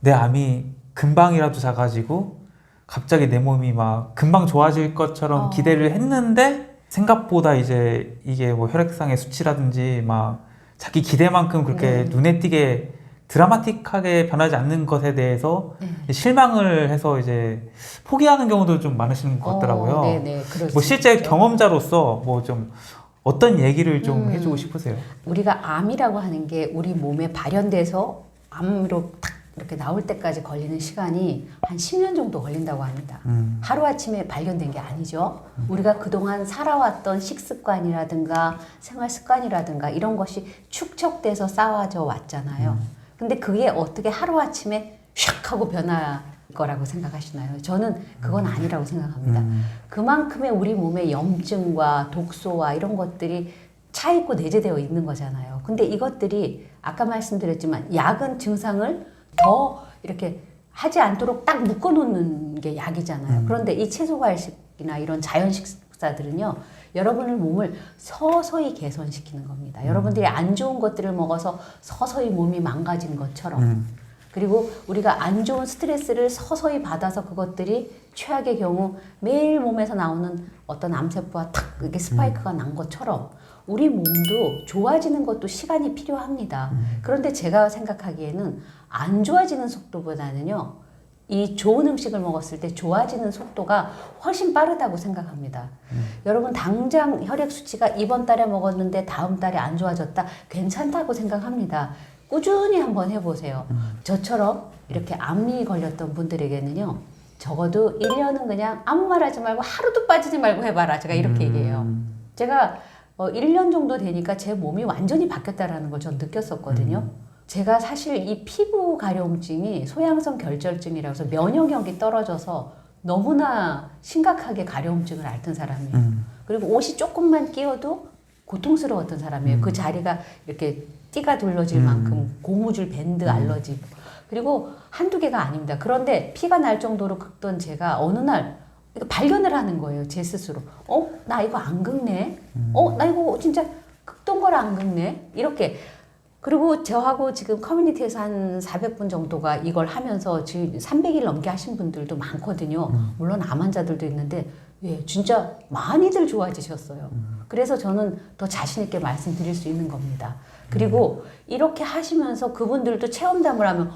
S2: 내 암이 금방이라도 작아지고 갑자기 내 몸이 막 금방 좋아질 것처럼 기대를 했는데 생각보다 이제 이게 뭐 혈액상의 수치라든지 막 자기 기대만큼 그렇게 눈에 띄게 드라마틱하게 변하지 않는 것에 대해서 실망을 해서 이제 포기하는 경우도 좀 많으신 것 같더라고요.
S1: 네네, 그럴
S2: 뭐
S1: 수
S2: 실제
S1: 있죠.
S2: 경험자로서 뭐 좀 어떤 얘기를 좀 해주고 싶으세요?
S1: 우리가 암이라고 하는 게 우리 몸에 발현돼서 암으로 탁 이렇게 나올 때까지 걸리는 시간이 한 10년 정도 걸린다고 합니다. 하루아침에 발견된 게 아니죠. 우리가 그동안 살아왔던 식습관이라든가 생활습관이라든가 이런 것이 축적돼서 쌓아져 왔잖아요. 근데 그게 어떻게 하루아침에 샥 하고 변할 거라고 생각하시나요? 저는 그건 아니라고 생각합니다. 그만큼의 우리 몸의 염증과 독소와 이런 것들이 차있고 내재되어 있는 거잖아요. 근데 이것들이 아까 말씀드렸지만 약은 증상을 더 이렇게 하지 않도록 딱 묶어놓는 게 약이잖아요. 그런데 이 채소과일식이나 이런 자연식사들은요, 여러분의 몸을 서서히 개선시키는 겁니다. 여러분들이 안 좋은 것들을 먹어서 서서히 몸이 망가진 것처럼. 그리고 우리가 안 좋은 스트레스를 서서히 받아서 그것들이 최악의 경우 매일 몸에서 나오는 어떤 암세포와 탁 이렇게 스파이크가 난 것처럼 우리 몸도 좋아지는 것도 시간이 필요합니다. 그런데 제가 생각하기에는 안 좋아지는 속도보다는요, 이 좋은 음식을 먹었을 때 좋아지는 속도가 훨씬 빠르다고 생각합니다. 여러분 당장 혈액 수치가 이번 달에 먹었는데 다음 달에 안 좋아졌다. 괜찮다고 생각합니다. 꾸준히 한번 해보세요. 저처럼 이렇게 암이 걸렸던 분들에게는요, 적어도 1년은 그냥 아무 말 하지 말고 하루도 빠지지 말고 해봐라. 제가 이렇게 얘기해요. 제가 1년 정도 되니까 제 몸이 완전히 바뀌었다라는 걸 전 느꼈었거든요. 제가 사실 이 피부 가려움증이 소양성 결절증이라고 해서 면역력이 떨어져서 너무나 심각하게 가려움증을 앓던 사람이에요. 그리고 옷이 조금만 끼어도 고통스러웠던 사람이에요. 그 자리가 이렇게 띠가 둘러질 만큼 고무줄 밴드 알러지. 그리고 한두 개가 아닙니다. 그런데 피가 날 정도로 긁던 제가 어느 날 발견을 하는 거예요. 제 스스로. 나 이거 안 긁네. 나 이거 진짜 긁던 걸 안 긁네. 이렇게. 그리고 저하고 지금 커뮤니티에서 한 400분 정도가 이걸 하면서 지금 300일 넘게 하신 분들도 많거든요. 물론 암 환자들도 있는데, 예, 진짜 많이들 좋아지셨어요. 그래서 저는 더 자신 있게 말씀드릴 수 있는 겁니다. 그리고 이렇게 하시면서 그분들도 체험담을 하면,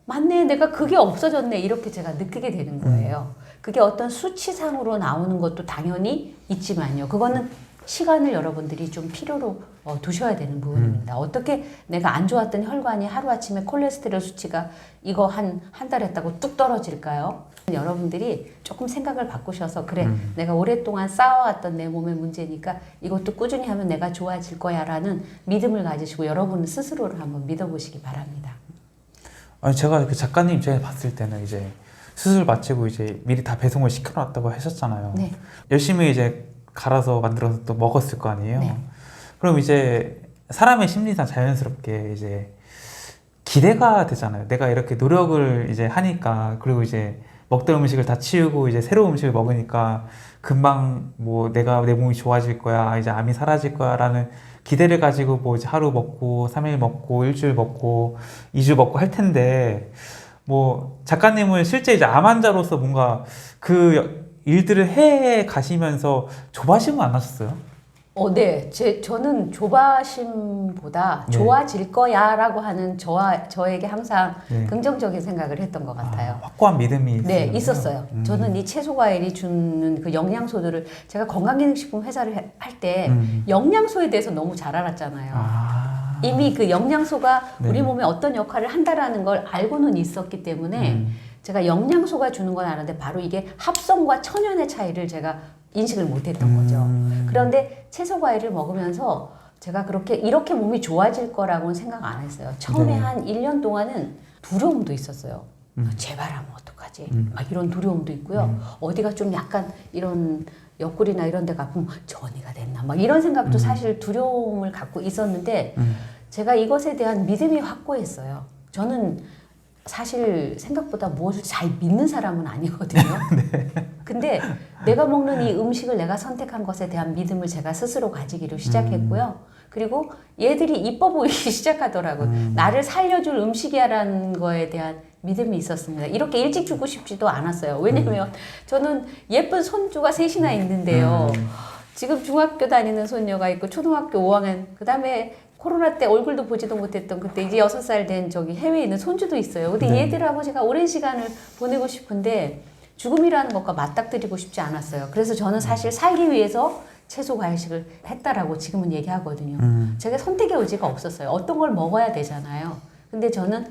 S1: 맞네, 내가 그게 없어졌네, 이렇게 제가 느끼게 되는 거예요. 그게 어떤 수치상으로 나오는 것도 당연히 있지만요. 그거는 시간을 여러분들이 좀 필요로 두셔야 되는 부분입니다. 어떻게 내가 안 좋았던 혈관이 하루아침에 콜레스테롤 수치가 이거 한 달 했다고 뚝 떨어질까요? 여러분들이 조금 생각을 바꾸셔서 그래, 내가 오랫동안 쌓아왔던 내 몸의 문제니까 이것도 꾸준히 하면 내가 좋아질 거야 라는 믿음을 가지시고 여러분 스스로를 한번 믿어보시기 바랍니다.
S2: 아니 제가 그 작가님 입장에 봤을 때는 이제 수술 마치고 이제 미리 다 배송을 시켜놨다고 하셨잖아요.
S1: 네.
S2: 열심히 이제 갈아서 만들어서 또 먹었을 거 아니에요.
S1: 네.
S2: 그럼 이제 사람의 심리상 자연스럽게 이제 기대가 되잖아요. 내가 이렇게 노력을 이제 하니까, 그리고 이제 먹던 음식을 다 치우고 이제 새로운 음식을 먹으니까 금방 뭐 내가 내 몸이 좋아질 거야, 이제 암이 사라질 거야라는 기대를 가지고 뭐 이제 하루 먹고 3일 먹고 일주일 먹고 2주 먹고 할 텐데, 뭐 작가님은 실제 이제 암 환자로서 뭔가 그 일들을 해 가시면서 조바심은 안 하셨어요?
S1: 네. 저는 조바심보다
S2: 네.
S1: 좋아질 거야라고 하는 저에게 항상
S2: 네.
S1: 긍정적인 생각을 했던 것 같아요.
S2: 확고한 믿음이
S1: 네,
S2: 있었군요.
S1: 있었어요. 저는 이 채소 과일이 주는 그 영양소들을 제가 건강기능식품 회사를 할 때 영양소에 대해서 너무 잘 알았잖아요. 이미 그 영양소가
S2: 네.
S1: 우리 몸에 어떤 역할을 한다라는 걸 알고는 있었기 때문에 제가 영양소가 주는 건 아는데 바로 이게 합성과 천연의 차이를 제가 인식을 못했던 거죠. 그런데 채소 과일을 먹으면서 제가 이렇게 몸이 좋아질 거라고는 생각 안 했어요. 처음에
S2: 네.
S1: 한 1년 동안은 두려움도 있었어요. 제발 하면 어떡하지? 막 이런 두려움도 있고요. 어디가 좀 약간 이런 옆구리나 이런 데가 아프면 전이가 됐나? 막 이런 생각도 사실 두려움을 갖고 있었는데 제가 이것에 대한 믿음이 확고했어요. 저는 사실 생각보다 무엇을 잘 믿는 사람은 아니거든요. 근데 내가 먹는 이 음식을 내가 선택한 것에 대한 믿음을 제가 스스로 가지기로 시작했고요. 그리고 얘들이 이뻐 보이기 시작하더라고요. 나를 살려줄 음식이야라는 거에 대한 믿음이 있었습니다. 이렇게 일찍 죽고 싶지도 않았어요. 왜냐면 저는 예쁜 손주가 셋이나 있는데요. 지금 중학교 다니는 손녀가 있고 초등학교 5학년, 그 다음에 코로나 때 얼굴도 보지도 못했던 그때 이제 6살 된 저기 해외에 있는 손주도 있어요. 근데
S2: 네.
S1: 얘들하고 제가 오랜 시간을 보내고 싶은데 죽음이라는 것과 맞닥뜨리고 싶지 않았어요. 그래서 저는 사실 살기 위해서 채소 과일식을 했다라고 지금은 얘기하거든요. 제가 선택의 의지가 없었어요. 어떤 걸 먹어야 되잖아요. 근데 저는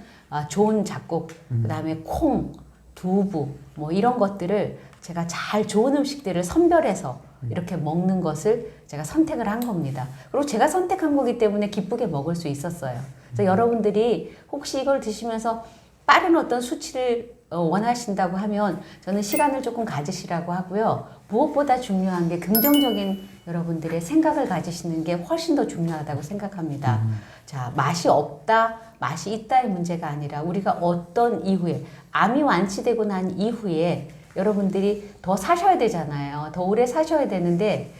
S1: 좋은 잡곡, 그다음에 콩, 두부 뭐 이런 것들을 제가 잘 좋은 음식들을 선별해서 이렇게 먹는 것을 제가 선택을 한 겁니다. 그리고 제가 선택한 거기 때문에 기쁘게 먹을 수 있었어요. 그래서 여러분들이 혹시 이걸 드시면서 빠른 어떤 수치를 원하신다고 하면 저는 시간을 조금 가지시라고 하고요. 무엇보다 중요한 게 긍정적인 여러분들의 생각을 가지시는 게 훨씬 더 중요하다고 생각합니다. 자, 맛이 없다, 맛이 있다의 문제가 아니라 우리가 어떤 이후에 암이 완치되고 난 이후에 여러분들이 더 사셔야 되잖아요. 더 오래 사셔야 되는데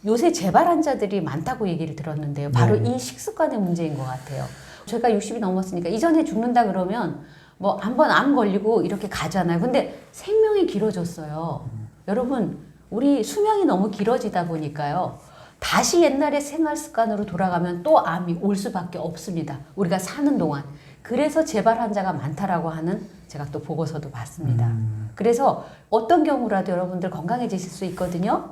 S1: 요새 재발 환자들이 많다고 얘기를 들었는데요. 바로 이 식습관의 문제인 것 같아요. 제가 60이 넘었으니까 이전에 죽는다 그러면 뭐 한번 암 걸리고 이렇게 가잖아요. 근데 생명이 길어졌어요. 여러분, 우리 수명이 너무 길어지다 보니까요. 다시 옛날의 생활 습관으로 돌아가면 또 암이 올 수밖에 없습니다. 우리가 사는 동안. 그래서 재발 환자가 많다라고 하는 제가 또 보고서도 봤습니다. 그래서 어떤 경우라도 여러분들 건강해지실 수 있거든요.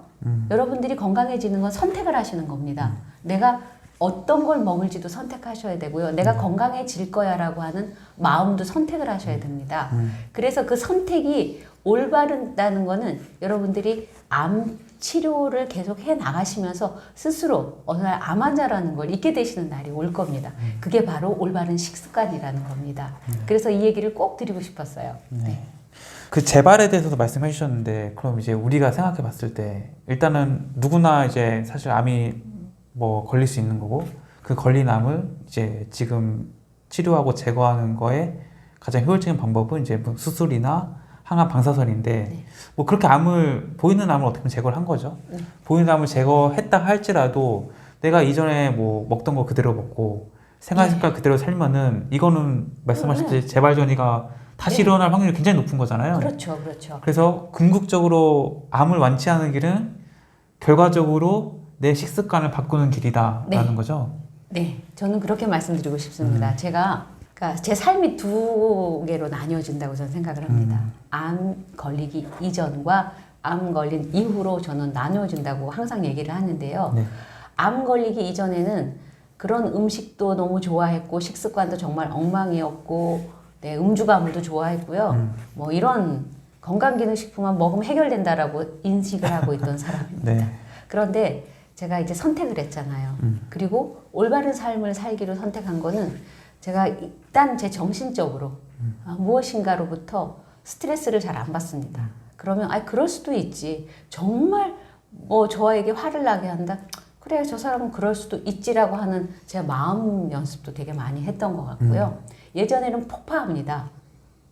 S1: 여러분들이 건강해지는 건 선택을 하시는 겁니다. 내가 어떤 걸 먹을지도 선택하셔야 되고요. 내가 건강해질 거야라고 하는 마음도 선택을 하셔야 됩니다. 그래서 그 선택이 올바르다는 거는 여러분들이 암 치료를 계속 해 나가시면서 스스로 어느 날 암 환자라는 걸 잊게 되시는 날이 올 겁니다. 그게 바로 올바른 식습관이라는 겁니다. 그래서 이 얘기를 꼭 드리고 싶었어요. 네.
S2: 그 재발에 대해서도 말씀해 주셨는데 그럼 이제 우리가 생각해 봤을 때 일단은 누구나 이제 사실 암이 뭐 걸릴 수 있는 거고 그 걸린 암을 이제 지금 치료하고 제거하는 거에 가장 효율적인 방법은 이제 뭐 수술이나 항암 방사선인데
S1: 네.
S2: 뭐 그렇게 보이는 암을 어떻게 보면 제거를 한 거죠. 보이는 암을 제거했다 할지라도 내가 이전에 뭐 먹던 거 그대로 먹고 생활 습관 그대로 살면은 이거는 말씀하셨듯이 재발 전이가 다시 일어날 확률이 굉장히 높은 거잖아요.
S1: 그렇죠, 그렇죠.
S2: 그래서 궁극적으로 암을 완치하는 길은 결과적으로 내 식습관을 바꾸는 길이다라는 거죠.
S1: 네, 저는 그렇게 말씀드리고 싶습니다. 그러니까 제 삶이 두 개로 나뉘어진다고 저는 생각을 합니다. 암 걸리기 이전과 암 걸린 이후로 저는 나뉘어진다고 항상 얘기를 하는데요.
S2: 네.
S1: 암 걸리기 이전에는 그런 음식도 너무 좋아했고 식습관도 정말 엉망이었고 네, 음주가물도 좋아했고요. 뭐 이런 건강기능식품만 먹으면 해결된다라고 인식을 하고 있던 사람입니다.
S2: 네.
S1: 그런데 제가 이제 선택을 했잖아요. 그리고 올바른 삶을 살기로 선택한 거는 제가 일단 제 정신적으로 무엇인가로부터 스트레스를 잘 안 받습니다. 그러면 그럴 수도 있지. 정말 뭐 저에게 화를 나게 한다. 그래, 저 사람은 그럴 수도 있지라고 하는 제 마음 연습도 되게 많이 했던 것 같고요. 예전에는 폭파합니다.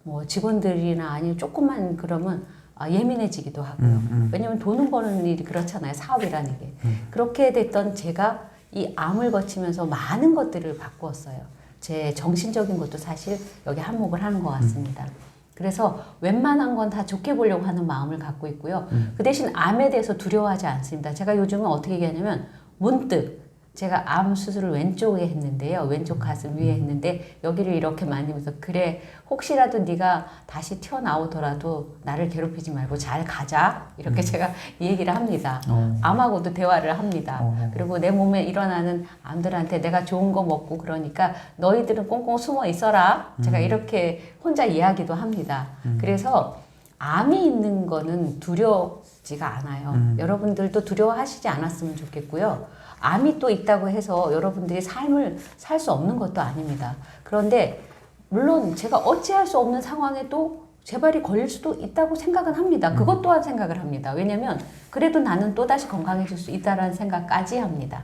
S1: 뭐 직원들이나 아니면 조금만 그러면 예민해지기도 하고요. 왜냐면 돈을 버는 일이 그렇잖아요. 사업이라는 게. 그렇게 됐던 제가 이 암을 거치면서 많은 것들을 바꾸었어요. 제 정신적인 것도 사실 여기 한몫을 하는 것 같습니다. 그래서 웬만한 건 다 좋게 보려고 하는 마음을 갖고 있고요. 그 대신 암에 대해서 두려워하지 않습니다. 제가 요즘은 어떻게 얘기하냐면 문득 제가 암 수술을 왼쪽에 했는데요. 왼쪽 가슴 위에 했는데 여기를 이렇게 만지면서 그래 혹시라도 네가 다시 튀어나오더라도 나를 괴롭히지 말고 잘 가자 이렇게 제가 이 얘기를 합니다. 암하고도 대화를 합니다. 그리고 내 몸에 일어나는 암들한테 내가 좋은 거 먹고 그러니까 너희들은 꽁꽁 숨어 있어라. 제가 이렇게 혼자 이야기도 합니다. 그래서 암이 있는 거는 두렵지가 않아요. 여러분들도 두려워하시지 않았으면 좋겠고요. 암이 또 있다고 해서 여러분들이 삶을 살 수 없는 것도 아닙니다. 그런데 물론 제가 어찌할 수 없는 상황에도 재발이 걸릴 수도 있다고 생각은 합니다. 그것 또한 생각을 합니다. 왜냐면 그래도 나는 또다시 건강해질 수 있다는 생각까지 합니다.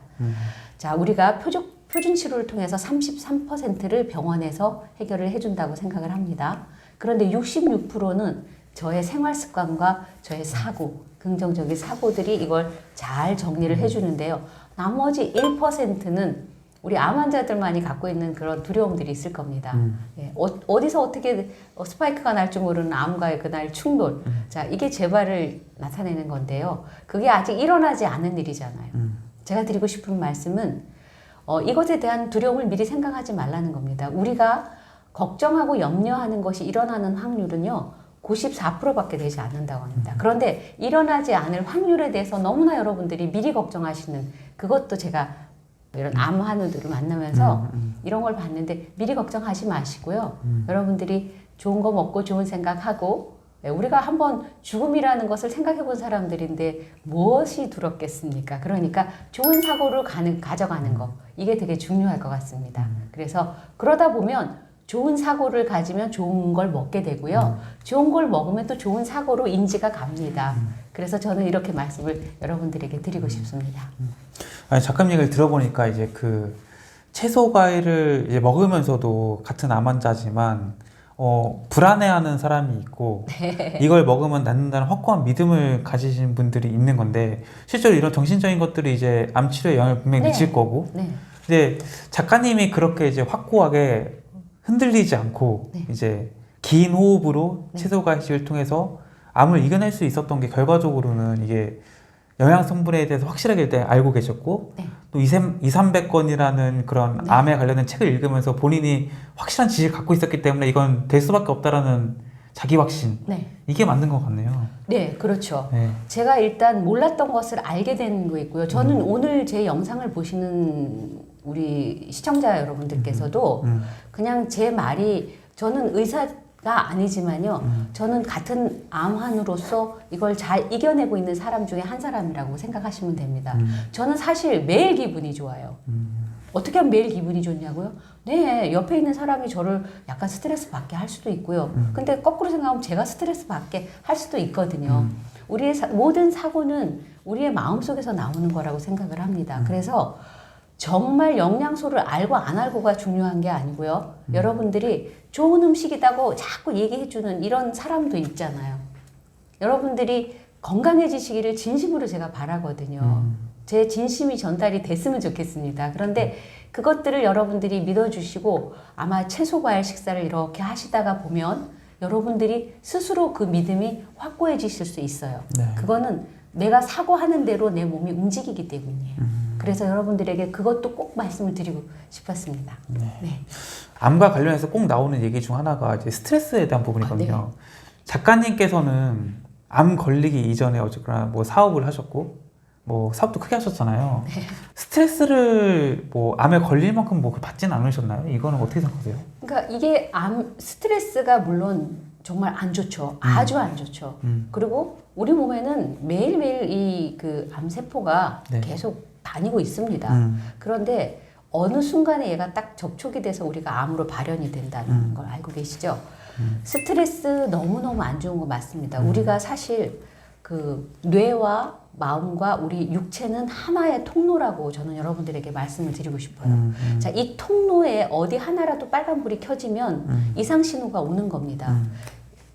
S1: 자, 우리가 표준 치료를 통해서 33%를 병원에서 해결을 해준다고 생각을 합니다. 그런데 66%는 저의 생활 습관과 저의 사고, 긍정적인 사고들이 이걸 잘 정리를 해주는데요. 나머지 1%는 우리 암 환자들만이 갖고 있는 그런 두려움들이 있을 겁니다. 예, 어디서 어떻게 스파이크가 날 줄 모르는 암과의 그날 충돌. 자, 이게 재발을 나타내는 건데요. 그게 아직 일어나지 않은 일이잖아요. 제가 드리고 싶은 말씀은 이것에 대한 두려움을 미리 생각하지 말라는 겁니다. 우리가 걱정하고 염려하는 것이 일어나는 확률은요. 94%밖에 되지 않는다고 합니다. 그런데 일어나지 않을 확률에 대해서 너무나 여러분들이 미리 걱정하시는 그것도 제가 이런 암 환우들을 만나면서 이런 걸 봤는데 미리 걱정하지 마시고요. 여러분들이 좋은 거 먹고 좋은 생각하고 우리가 한번 죽음이라는 것을 생각해 본 사람들인데 무엇이 두렵겠습니까? 그러니까 좋은 사고를 가져가는 거 이게 되게 중요할 것 같습니다. 그래서 그러다 보면 좋은 사고를 가지면 좋은 걸 먹게 되고요. 좋은 걸 먹으면 또 좋은 사고로 인지가 갑니다. 그래서 저는 이렇게 말씀을 여러분들에게 드리고 싶습니다.
S2: 아니, 작가님 얘기를 들어보니까 이제 그 채소 과일을 이제 먹으면서도 같은 암 환자지만 불안해하는 사람이 있고 이걸 먹으면 낫는다는 확고한 믿음을 가지신 분들이 있는 건데 실제로 이런 정신적인 것들이 이제 암 치료에 영향을 분명히 미칠 거고 근데 작가님이 그렇게 이제 확고하게 흔들리지 않고 이제 긴 호흡으로 채소 과일식을 통해서 암을 이겨낼 수 있었던 게 결과적으로는 이게 영양 성분에 대해서 확실하게 일단 알고 계셨고 또 2,300권이라는 그런 암에 관련된 책을 읽으면서 본인이 확실한 지식을 갖고 있었기 때문에 이건 될 수밖에 없다라는 자기 확신 이게 맞는 것 같네요.
S1: 네, 그렇죠. 제가 일단 몰랐던 것을 알게 된 거 있고요. 저는 오늘 제 영상을 보시는 우리 시청자 여러분들께서도 그냥 제 말이 저는 의사가 아니지만요. 저는 같은 암환으로서 이걸 잘 이겨내고 있는 사람 중에 한 사람이라고 생각하시면 됩니다. 저는 사실 매일 기분이 좋아요. 어떻게 하면 매일 기분이 좋냐고요? 네, 옆에 있는 사람이 저를 약간 스트레스 받게 할 수도 있고요. 근데 거꾸로 생각하면 제가 스트레스 받게 할 수도 있거든요. 우리의 모든 사고는 우리의 마음속에서 나오는 거라고 생각을 합니다. 그래서 정말 영양소를 알고 안 알고가 중요한 게 아니고요. 여러분들이 좋은 음식이라고 자꾸 얘기해주는 이런 사람도 있잖아요. 여러분들이 건강해지시기를 진심으로 제가 바라거든요. 제 진심이 전달이 됐으면 좋겠습니다. 그런데 그것들을 여러분들이 믿어주시고 아마 채소 과일 식사를 이렇게 하시다가 보면 여러분들이 스스로 그 믿음이 확고해지실 수 있어요. 그거는 내가 사고하는 대로 내 몸이 움직이기 때문이에요. 그래서 여러분들에게 그것도 꼭 말씀을 드리고 싶었습니다.
S2: 암과 관련해서 꼭 나오는 얘기 중 하나가 이제 스트레스에 대한 부분이거든요. 작가님께서는 암 걸리기 이전에 어쨌거나 뭐 사업을 하셨고 뭐 사업도 크게 하셨잖아요. 스트레스를 뭐 암에 걸릴 만큼 뭐 받지는 않으셨나요? 이거는 어떻게 생각하세요?
S1: 그러니까 이게 암 스트레스가 물론 정말 안 좋죠. 아주 안 좋죠. 그리고 우리 몸에는 매일매일 이 그 암세포가 계속 다니고 있습니다. 그런데 어느 순간에 얘가 딱 접촉이 돼서 우리가 암으로 발현이 된다는 걸 알고 계시죠? 스트레스 너무너무 안 좋은 거 맞습니다. 우리가 사실 그 뇌와 마음과 우리 육체는 하나의 통로라고 저는 여러분들에게 말씀을 드리고 싶어요. 자, 이 통로에 어디 하나라도 빨간불이 켜지면 이상 신호가 오는 겁니다.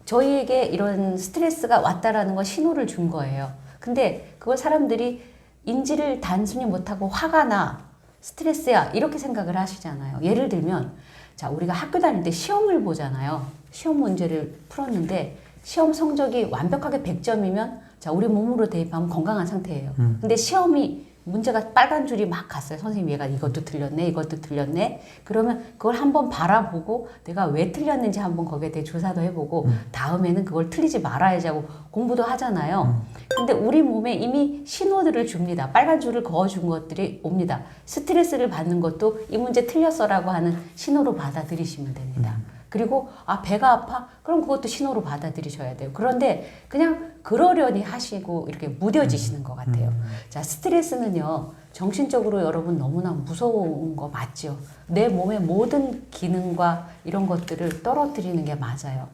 S1: 저희에게 이런 스트레스가 왔다라는 건 신호를 준 거예요. 근데 그걸 사람들이 인지를 단순히 못하고 화가 나, 스트레스야 이렇게 생각을 하시잖아요. 예를 들면 자, 우리가 학교 다닐 때 시험을 보잖아요. 시험 문제를 풀었는데 시험 성적이 완벽하게 100점이면 자, 우리 몸으로 대입하면 건강한 상태예요. 근데 시험이 문제가 빨간 줄이 막 갔어요. 선생님 얘가 이것도 틀렸네, 이것도 틀렸네. 그러면 그걸 한번 바라보고 내가 왜 틀렸는지 한번 거기에 대해 조사도 해보고 다음에는 그걸 틀리지 말아야지 하고 공부도 하잖아요. 근데 우리 몸에 이미 신호들을 줍니다. 빨간 줄을 그어준 것들이 옵니다. 스트레스를 받는 것도 이 문제 틀렸어라고 하는 신호로 받아들이시면 됩니다. 그리고 배가 아파? 그럼 그것도 신호로 받아들이셔야 돼요. 그런데 그냥 그러려니 하시고 이렇게 무뎌지시는 것 같아요. 자, 스트레스는요, 정신적으로 여러분 너무나 무서운 거 맞죠? 내 몸의 모든 기능과 이런 것들을 떨어뜨리는 게 맞아요.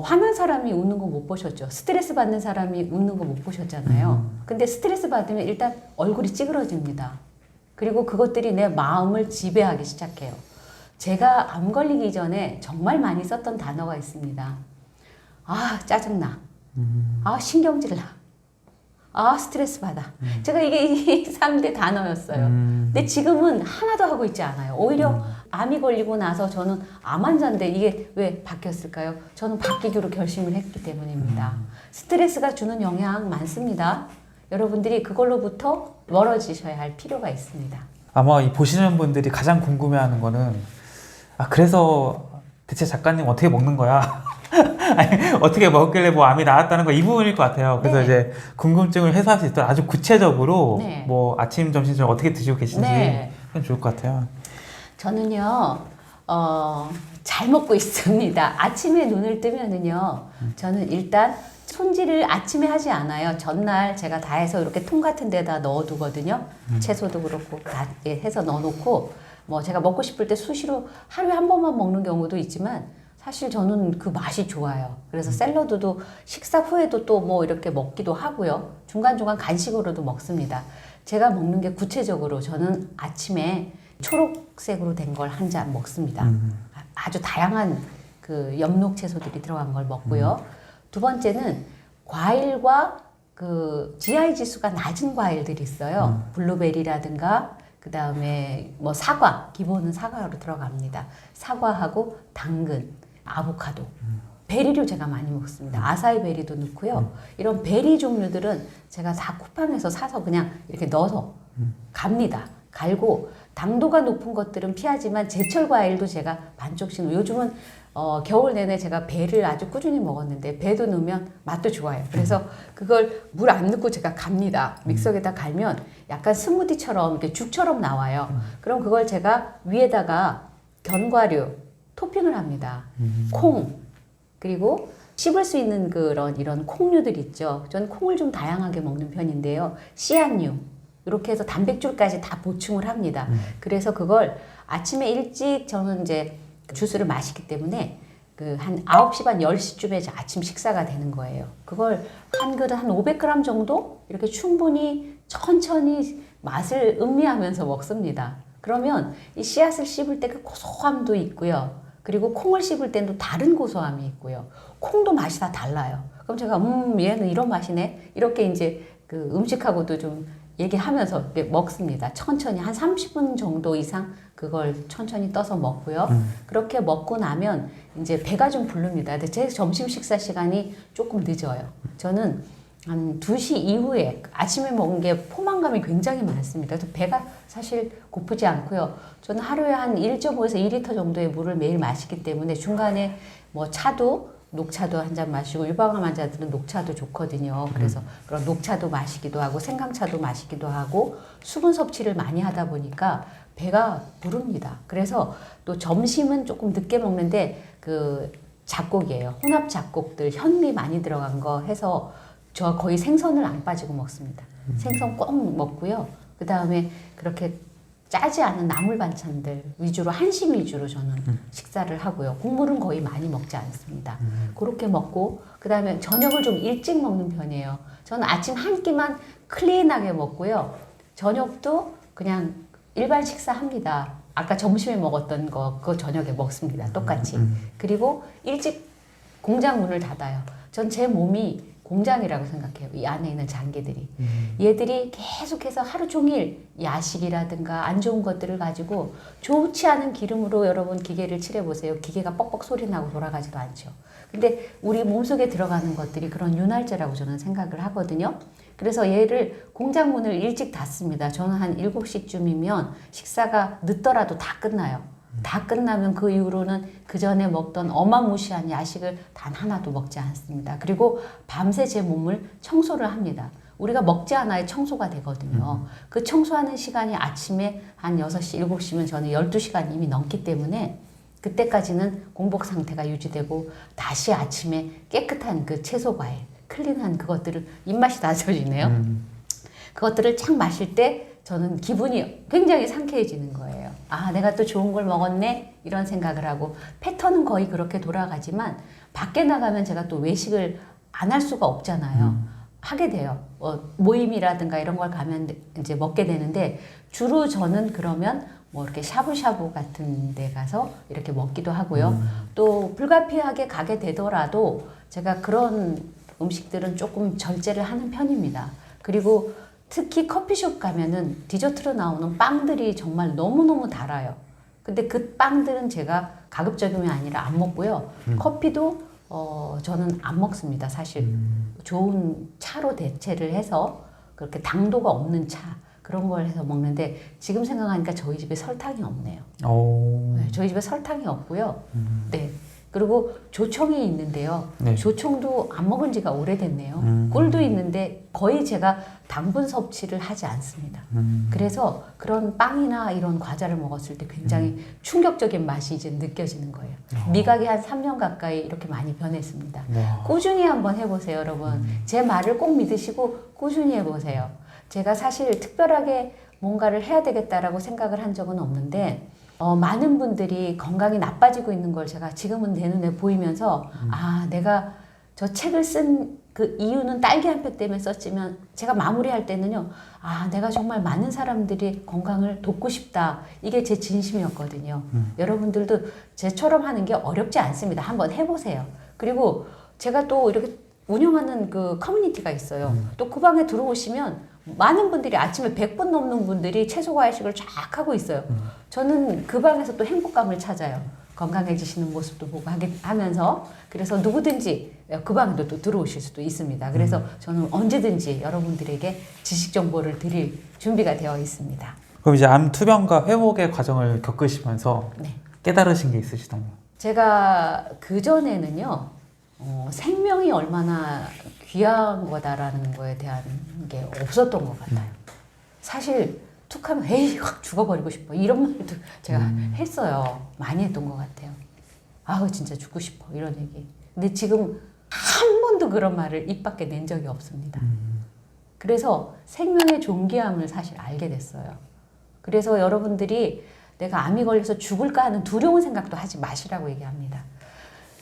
S1: 화난 사람이 웃는 거 못 보셨죠? 스트레스 받는 사람이 웃는 거 못 보셨잖아요. 근데 스트레스 받으면 일단 얼굴이 찌그러집니다. 그리고 그것들이 내 마음을 지배하기 시작해요. 제가 암 걸리기 전에 정말 많이 썼던 단어가 있습니다. 짜증나. 신경질 나. 스트레스 받아. 제가 이게 3대 단어였어요. 근데 지금은 하나도 하고 있지 않아요. 오히려 암이 걸리고 나서 저는 암 환자인데 이게 왜 바뀌었을까요? 저는 바뀌기로 결심을 했기 때문입니다. 스트레스가 주는 영향 많습니다. 여러분들이 그걸로부터 멀어지셔야 할 필요가 있습니다.
S2: 아마 이 보시는 분들이 가장 궁금해하는 거는 그래서 대체 작가님 어떻게 먹는 거야? 아니, 어떻게 먹길래 뭐 암이 나았다는 거 이 부분일 것 같아요. 그래서
S1: 네.
S2: 이제 궁금증을 해소할 수 있도록 아주 구체적으로
S1: 네.
S2: 뭐 아침, 점심, 저녁 어떻게 드시고 계신지
S1: 네.
S2: 하면 좋을 것 같아요.
S1: 저는요, 잘 먹고 있습니다. 아침에 눈을 뜨면은요, 저는 일단 손질을 아침에 하지 않아요. 전날 제가 다 해서 이렇게 통 같은 데다 넣어두거든요. 채소도 그렇고 다 해서 넣어놓고, 뭐 제가 먹고 싶을 때 수시로 하루에 한 번만 먹는 경우도 있지만, 사실 저는 그 맛이 좋아요. 그래서 샐러드도 식사 후에도 또 뭐 이렇게 먹기도 하고요. 중간중간 간식으로도 먹습니다. 제가 먹는 게 구체적으로 저는 아침에 초록색으로 된 걸 한 잔 먹습니다. 아주 다양한 그 엽록 채소들이 들어간 걸 먹고요. 두 번째는 과일과 그 GI 지수가 낮은 과일들이 있어요. 블루베리라든가 그 다음에 뭐 사과, 기본은 사과로 들어갑니다. 사과하고 당근, 아보카도, 베리를 제가 많이 먹습니다. 아사이 베리도 넣고요. 이런 베리 종류들은 제가 다 쿠팡에서 사서 그냥 이렇게 넣어서 갑니다. 갈고 당도가 높은 것들은 피하지만 제철 과일도 제가 반쪽씩 요즘은 겨울 내내 제가 배를 아주 꾸준히 먹었는데 배도 넣으면 맛도 좋아요. 그래서 그걸 물 안 넣고 제가 갑니다. 믹서기에다 갈면 약간 스무디처럼 이렇게 죽처럼 나와요. 그럼 그걸 제가 위에다가 견과류 토핑을 합니다. 콩 그리고 씹을 수 있는 이런 콩류들 있죠. 저는 콩을 좀 다양하게 먹는 편인데요. 씨앗류 이렇게 해서 단백질까지 다 보충을 합니다. 그래서 그걸 아침에 일찍 저는 이제 주스를 마시기 때문에 한 9시 반 10시쯤에 아침 식사가 되는 거예요. 그걸 한 그릇 한 500g 정도 이렇게 충분히 천천히 맛을 음미하면서 먹습니다. 그러면 이 씨앗을 씹을 때 그 고소함도 있고요. 그리고 콩을 씹을 때도 다른 고소함이 있고요. 콩도 맛이 다 달라요. 그럼 제가 얘는 이런 맛이네. 이렇게 이제 그 음식하고도 좀 얘기하면서 이렇게 먹습니다. 천천히 한 30분 정도 이상 그걸 천천히 떠서 먹고요. 그렇게 먹고 나면 이제 배가 좀 부릅니다. 근데 제 점심 식사 시간이 조금 늦어요. 저는 한 2시 이후에 아침에 먹은 게 포만감이 굉장히 많습니다. 그래서 배가 사실 고프지 않고요. 저는 하루에 한 1.5에서 2리터 정도의 물을 매일 마시기 때문에 중간에 뭐 차도 녹차도 한 잔 마시고 유방암 환자들은 녹차도 좋거든요. 그래서 그런 녹차도 마시기도 하고 생강차도 마시기도 하고 수분 섭취를 많이 하다 보니까 배가 부릅니다. 그래서 또 점심은 조금 늦게 먹는데 그 잡곡이에요. 혼합 잡곡들 현미 많이 들어간 거 해서 저 거의 생선을 안 빠지고 먹습니다. 생선 꼭 먹고요. 그 다음에 그렇게 짜지 않은 나물 반찬들 위주로 한식 위주로 저는 식사를 하고요. 국물은 거의 많이 먹지 않습니다. 그렇게 먹고 그 다음에 저녁을 좀 일찍 먹는 편이에요. 저는 아침 한 끼만 클린하게 먹고요. 저녁도 그냥 일반 식사합니다. 아까 점심에 먹었던 거 그거 저녁에 먹습니다. 똑같이. 그리고 일찍 공장 문을 닫아요. 전 제 몸이 공장이라고 생각해요. 이 안에 있는 장기들이. 얘들이 계속해서 하루 종일 야식이라든가 안 좋은 것들을 가지고 좋지 않은 기름으로 여러분 기계를 칠해보세요. 기계가 뻑뻑 소리 나고 돌아가지도 않죠. 근데 우리 몸속에 들어가는 것들이 그런 윤활제라고 저는 생각을 하거든요. 그래서 얘를 공장 문을 일찍 닫습니다. 저는 한 7시쯤이면 식사가 늦더라도 다 끝나요. 다 끝나면 그 이후로는 그 전에 먹던 어마무시한 야식을 단 하나도 먹지 않습니다. 그리고 밤새 제 몸을 청소를 합니다. 우리가 먹지 않아야 청소가 되거든요. 그 청소하는 시간이 아침에 한 6시, 7시면 저는 12시간 이미 넘기 때문에 그때까지는 공복 상태가 유지되고 다시 아침에 깨끗한 그 채소 과일, 클린한 그것들을 입맛이 다져지네요. 그것들을 착 마실 때 저는 기분이 굉장히 상쾌해지는 거예요. 아, 내가 또 좋은 걸 먹었네? 이런 생각을 하고 패턴은 거의 그렇게 돌아가지만 밖에 나가면 제가 또 외식을 안 할 수가 없잖아요. 하게 돼요. 모임이라든가 이런 걸 가면 이제 먹게 되는데 주로 저는 그러면 뭐 이렇게 샤브샤브 같은 데 가서 이렇게 먹기도 하고요. 또 불가피하게 가게 되더라도 제가 그런 음식들은 조금 절제를 하는 편입니다. 그리고 특히 커피숍 가면은 디저트로 나오는 빵들이 정말 너무너무 달아요. 근데 그 빵들은 제가 가급적이면 아니라 안 먹고요. 커피도 저는 안 먹습니다. 사실 좋은 차로 대체를 해서 그렇게 당도가 없는 차 그런 걸 해서 먹는데 지금 생각하니까 저희 집에 설탕이 없네요. 네, 저희 집에 설탕이 없고요. 네. 그리고 조청이 있는데요.
S2: 네.
S1: 조청도 안 먹은 지가 오래됐네요. 꿀도 있는데 거의 제가 당분 섭취를 하지 않습니다. 그래서 그런 빵이나 이런 과자를 먹었을 때 굉장히 충격적인 맛이 이제 느껴지는 거예요. 미각이 한 3년 가까이 이렇게 많이 변했습니다. 꾸준히 한번 해보세요, 여러분. 제 말을 꼭 믿으시고 꾸준히 해보세요. 제가 사실 특별하게 뭔가를 해야 되겠다라고 생각을 한 적은 없는데 많은 분들이 건강이 나빠지고 있는 걸 제가 지금은 내 눈에 보이면서 아, 내가 저 책을 쓴 그 이유는 딸기 한 표 때문에 썼지만 제가 마무리할 때는요. 아, 내가 정말 많은 사람들이 건강을 돕고 싶다. 이게 제 진심이었거든요. 여러분들도 제처럼 하는 게 어렵지 않습니다. 한번 해보세요. 그리고 제가 또 이렇게 운영하는 그 커뮤니티가 있어요. 또 그 방에 들어오시면 많은 분들이 아침에 100분 넘는 분들이 채소 과일식을 쫙 하고 있어요. 저는 그 방에서 또 행복감을 찾아요. 건강해지시는 모습도 보고 하면서 그래서 누구든지 그 방에도 또 들어오실 수도 있습니다. 그래서 저는 언제든지 여러분들에게 지식 정보를 드릴 준비가 되어 있습니다.
S2: 그럼 이제 암 투병과 회복의 과정을 겪으시면서
S1: 네.
S2: 깨달으신 게 있으시다면?
S1: 제가 그전에는요. 생명이 얼마나 귀한 거다라는 거에 대한 게 없었던 것 같아요. 사실 툭 하면 에이 확 죽어버리고 싶어 이런 말도 제가 했어요. 많이 했던 것 같아요. 아우 진짜 죽고 싶어 이런 얘기. 근데 지금 한 번도 그런 말을 입 밖에 낸 적이 없습니다. 그래서 생명의 존귀함을 사실 알게 됐어요. 그래서 여러분들이 내가 암이 걸려서 죽을까 하는 두려운 생각도 하지 마시라고 얘기합니다.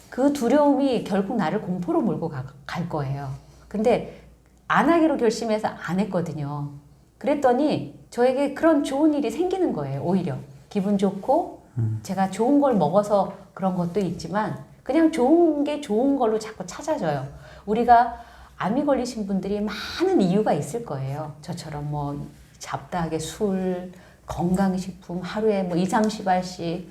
S1: 그 두려움이 결국 나를 공포로 몰고 갈 거예요. 근데 안 하기로 결심해서 안 했거든요. 그랬더니 저에게 그런 좋은 일이 생기는 거예요. 오히려 기분 좋고 제가 좋은 걸 먹어서 그런 것도 있지만 그냥 좋은 게 좋은 걸로 자꾸 찾아져요. 우리가 암이 걸리신 분들이 많은 이유가 있을 거예요. 저처럼 뭐 잡다하게 술, 건강식품 하루에 뭐 2, 30알씩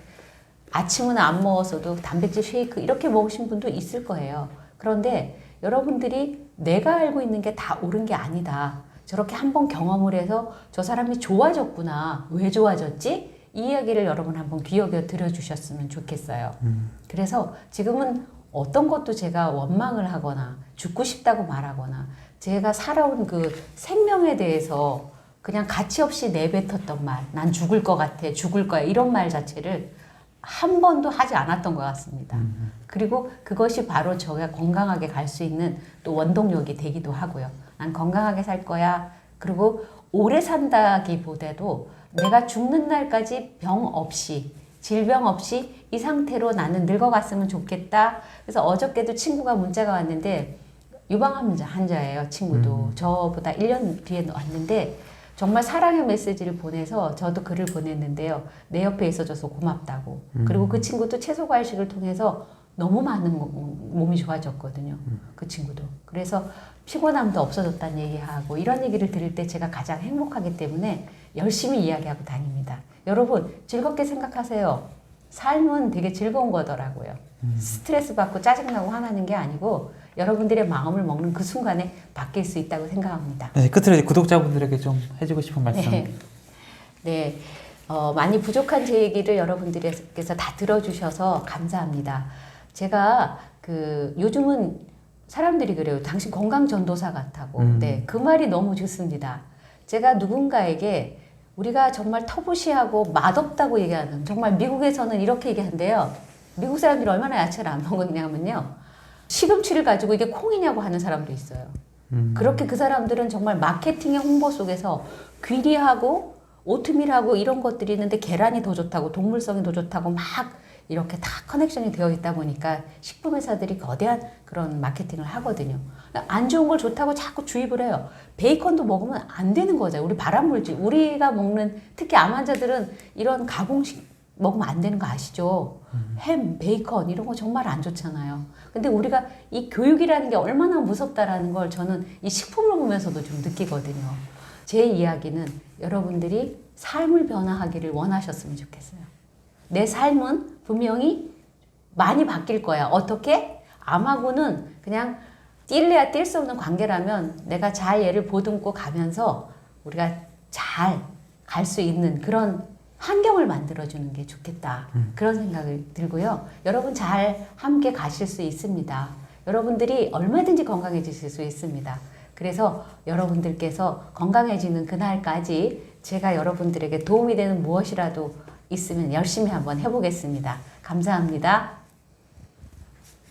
S1: 아침은 안 먹었어도 단백질 쉐이크 이렇게 먹으신 분도 있을 거예요. 그런데 여러분들이 내가 알고 있는 게 다 옳은 게 아니다. 저렇게 한번 경험을 해서 저 사람이 좋아졌구나. 왜 좋아졌지? 이 이야기를 여러분 한번 귀여겨 들어주셨으면 좋겠어요. 그래서 지금은 어떤 것도 제가 원망을 하거나 죽고 싶다고 말하거나 제가 살아온 그 생명에 대해서 그냥 가치 없이 내뱉었던 말, 난 죽을 것 같아, 죽을 거야 이런 말 자체를 한 번도 하지 않았던 것 같습니다. 그리고 그것이 바로 저가 건강하게 갈 수 있는 또 원동력이 되기도 하고요. 난 건강하게 살 거야. 그리고 오래 산다기보다도 내가 죽는 날까지 병 없이, 질병 없이 이 상태로 나는 늙어갔으면 좋겠다. 그래서 어저께도 친구가 문자가 왔는데 유방 환자예요, 친구도. 저보다 1년 뒤에 왔는데 정말 사랑의 메시지를 보내서 저도 글을 보냈는데요. 내 옆에 있어줘서 고맙다고. 그리고 그 친구도 채소 과일식을 통해서 너무 많은 몸이 좋아졌거든요. 그 친구도. 그래서 피곤함도 없어졌다는 얘기하고 이런 얘기를 들을 때 제가 가장 행복하기 때문에 열심히 이야기하고 다닙니다. 여러분 즐겁게 생각하세요. 삶은 되게 즐거운 거더라고요. 스트레스 받고 짜증나고 화나는 게 아니고 여러분들의 마음을 먹는 그 순간에 바뀔 수 있다고 생각합니다.
S2: 네, 끝으로 이제 구독자분들에게 좀 해주고 싶은 말씀.
S1: 네. 많이 부족한 제 얘기를 여러분들께서 다 들어주셔서 감사합니다. 제가 요즘은 사람들이 그래요. 당신 건강 전도사 같다고. 네, 그 말이 너무 좋습니다. 제가 누군가에게 우리가 정말 터부시하고 맛없다고 얘기하는, 정말 미국에서는 이렇게 얘기한대요. 미국 사람들이 얼마나 야채를 안 먹었냐면요. 시금치를 가지고 이게 콩이냐고 하는 사람도 있어요. 그렇게 그 사람들은 정말 마케팅의 홍보 속에서 귀리하고 오트밀하고 이런 것들이 있는데 계란이 더 좋다고, 동물성이 더 좋다고 막 이렇게 다 커넥션이 되어 있다 보니까 식품회사들이 거대한 그런 마케팅을 하거든요. 안 좋은 걸 좋다고 자꾸 주입을 해요. 베이컨도 먹으면 안 되는 거죠. 우리 발암물질, 우리가 먹는, 특히 암 환자들은 이런 가공식 먹으면 안 되는 거 아시죠? 햄, 베이컨 이런 거 정말 안 좋잖아요. 근데 우리가 이 교육이라는 게 얼마나 무섭다라는 걸 저는 이 식품을 보면서도 좀 느끼거든요. 제 이야기는 여러분들이 삶을 변화하기를 원하셨으면 좋겠어요. 내 삶은 분명히 많이 바뀔 거야. 어떻게? 암하고는 그냥 뛸래야 뛸 수 없는 관계라면 내가 잘 얘를 보듬고 가면서 우리가 잘 갈 수 있는 그런 환경을 만들어주는 게 좋겠다. 그런 생각을 들고요. 여러분 잘 함께 가실 수 있습니다. 여러분들이 얼마든지 건강해지실 수 있습니다. 그래서 여러분들께서 건강해지는 그날까지 제가 여러분들에게 도움이 되는 무엇이라도 있으면 열심히 한번 해보겠습니다. 감사합니다.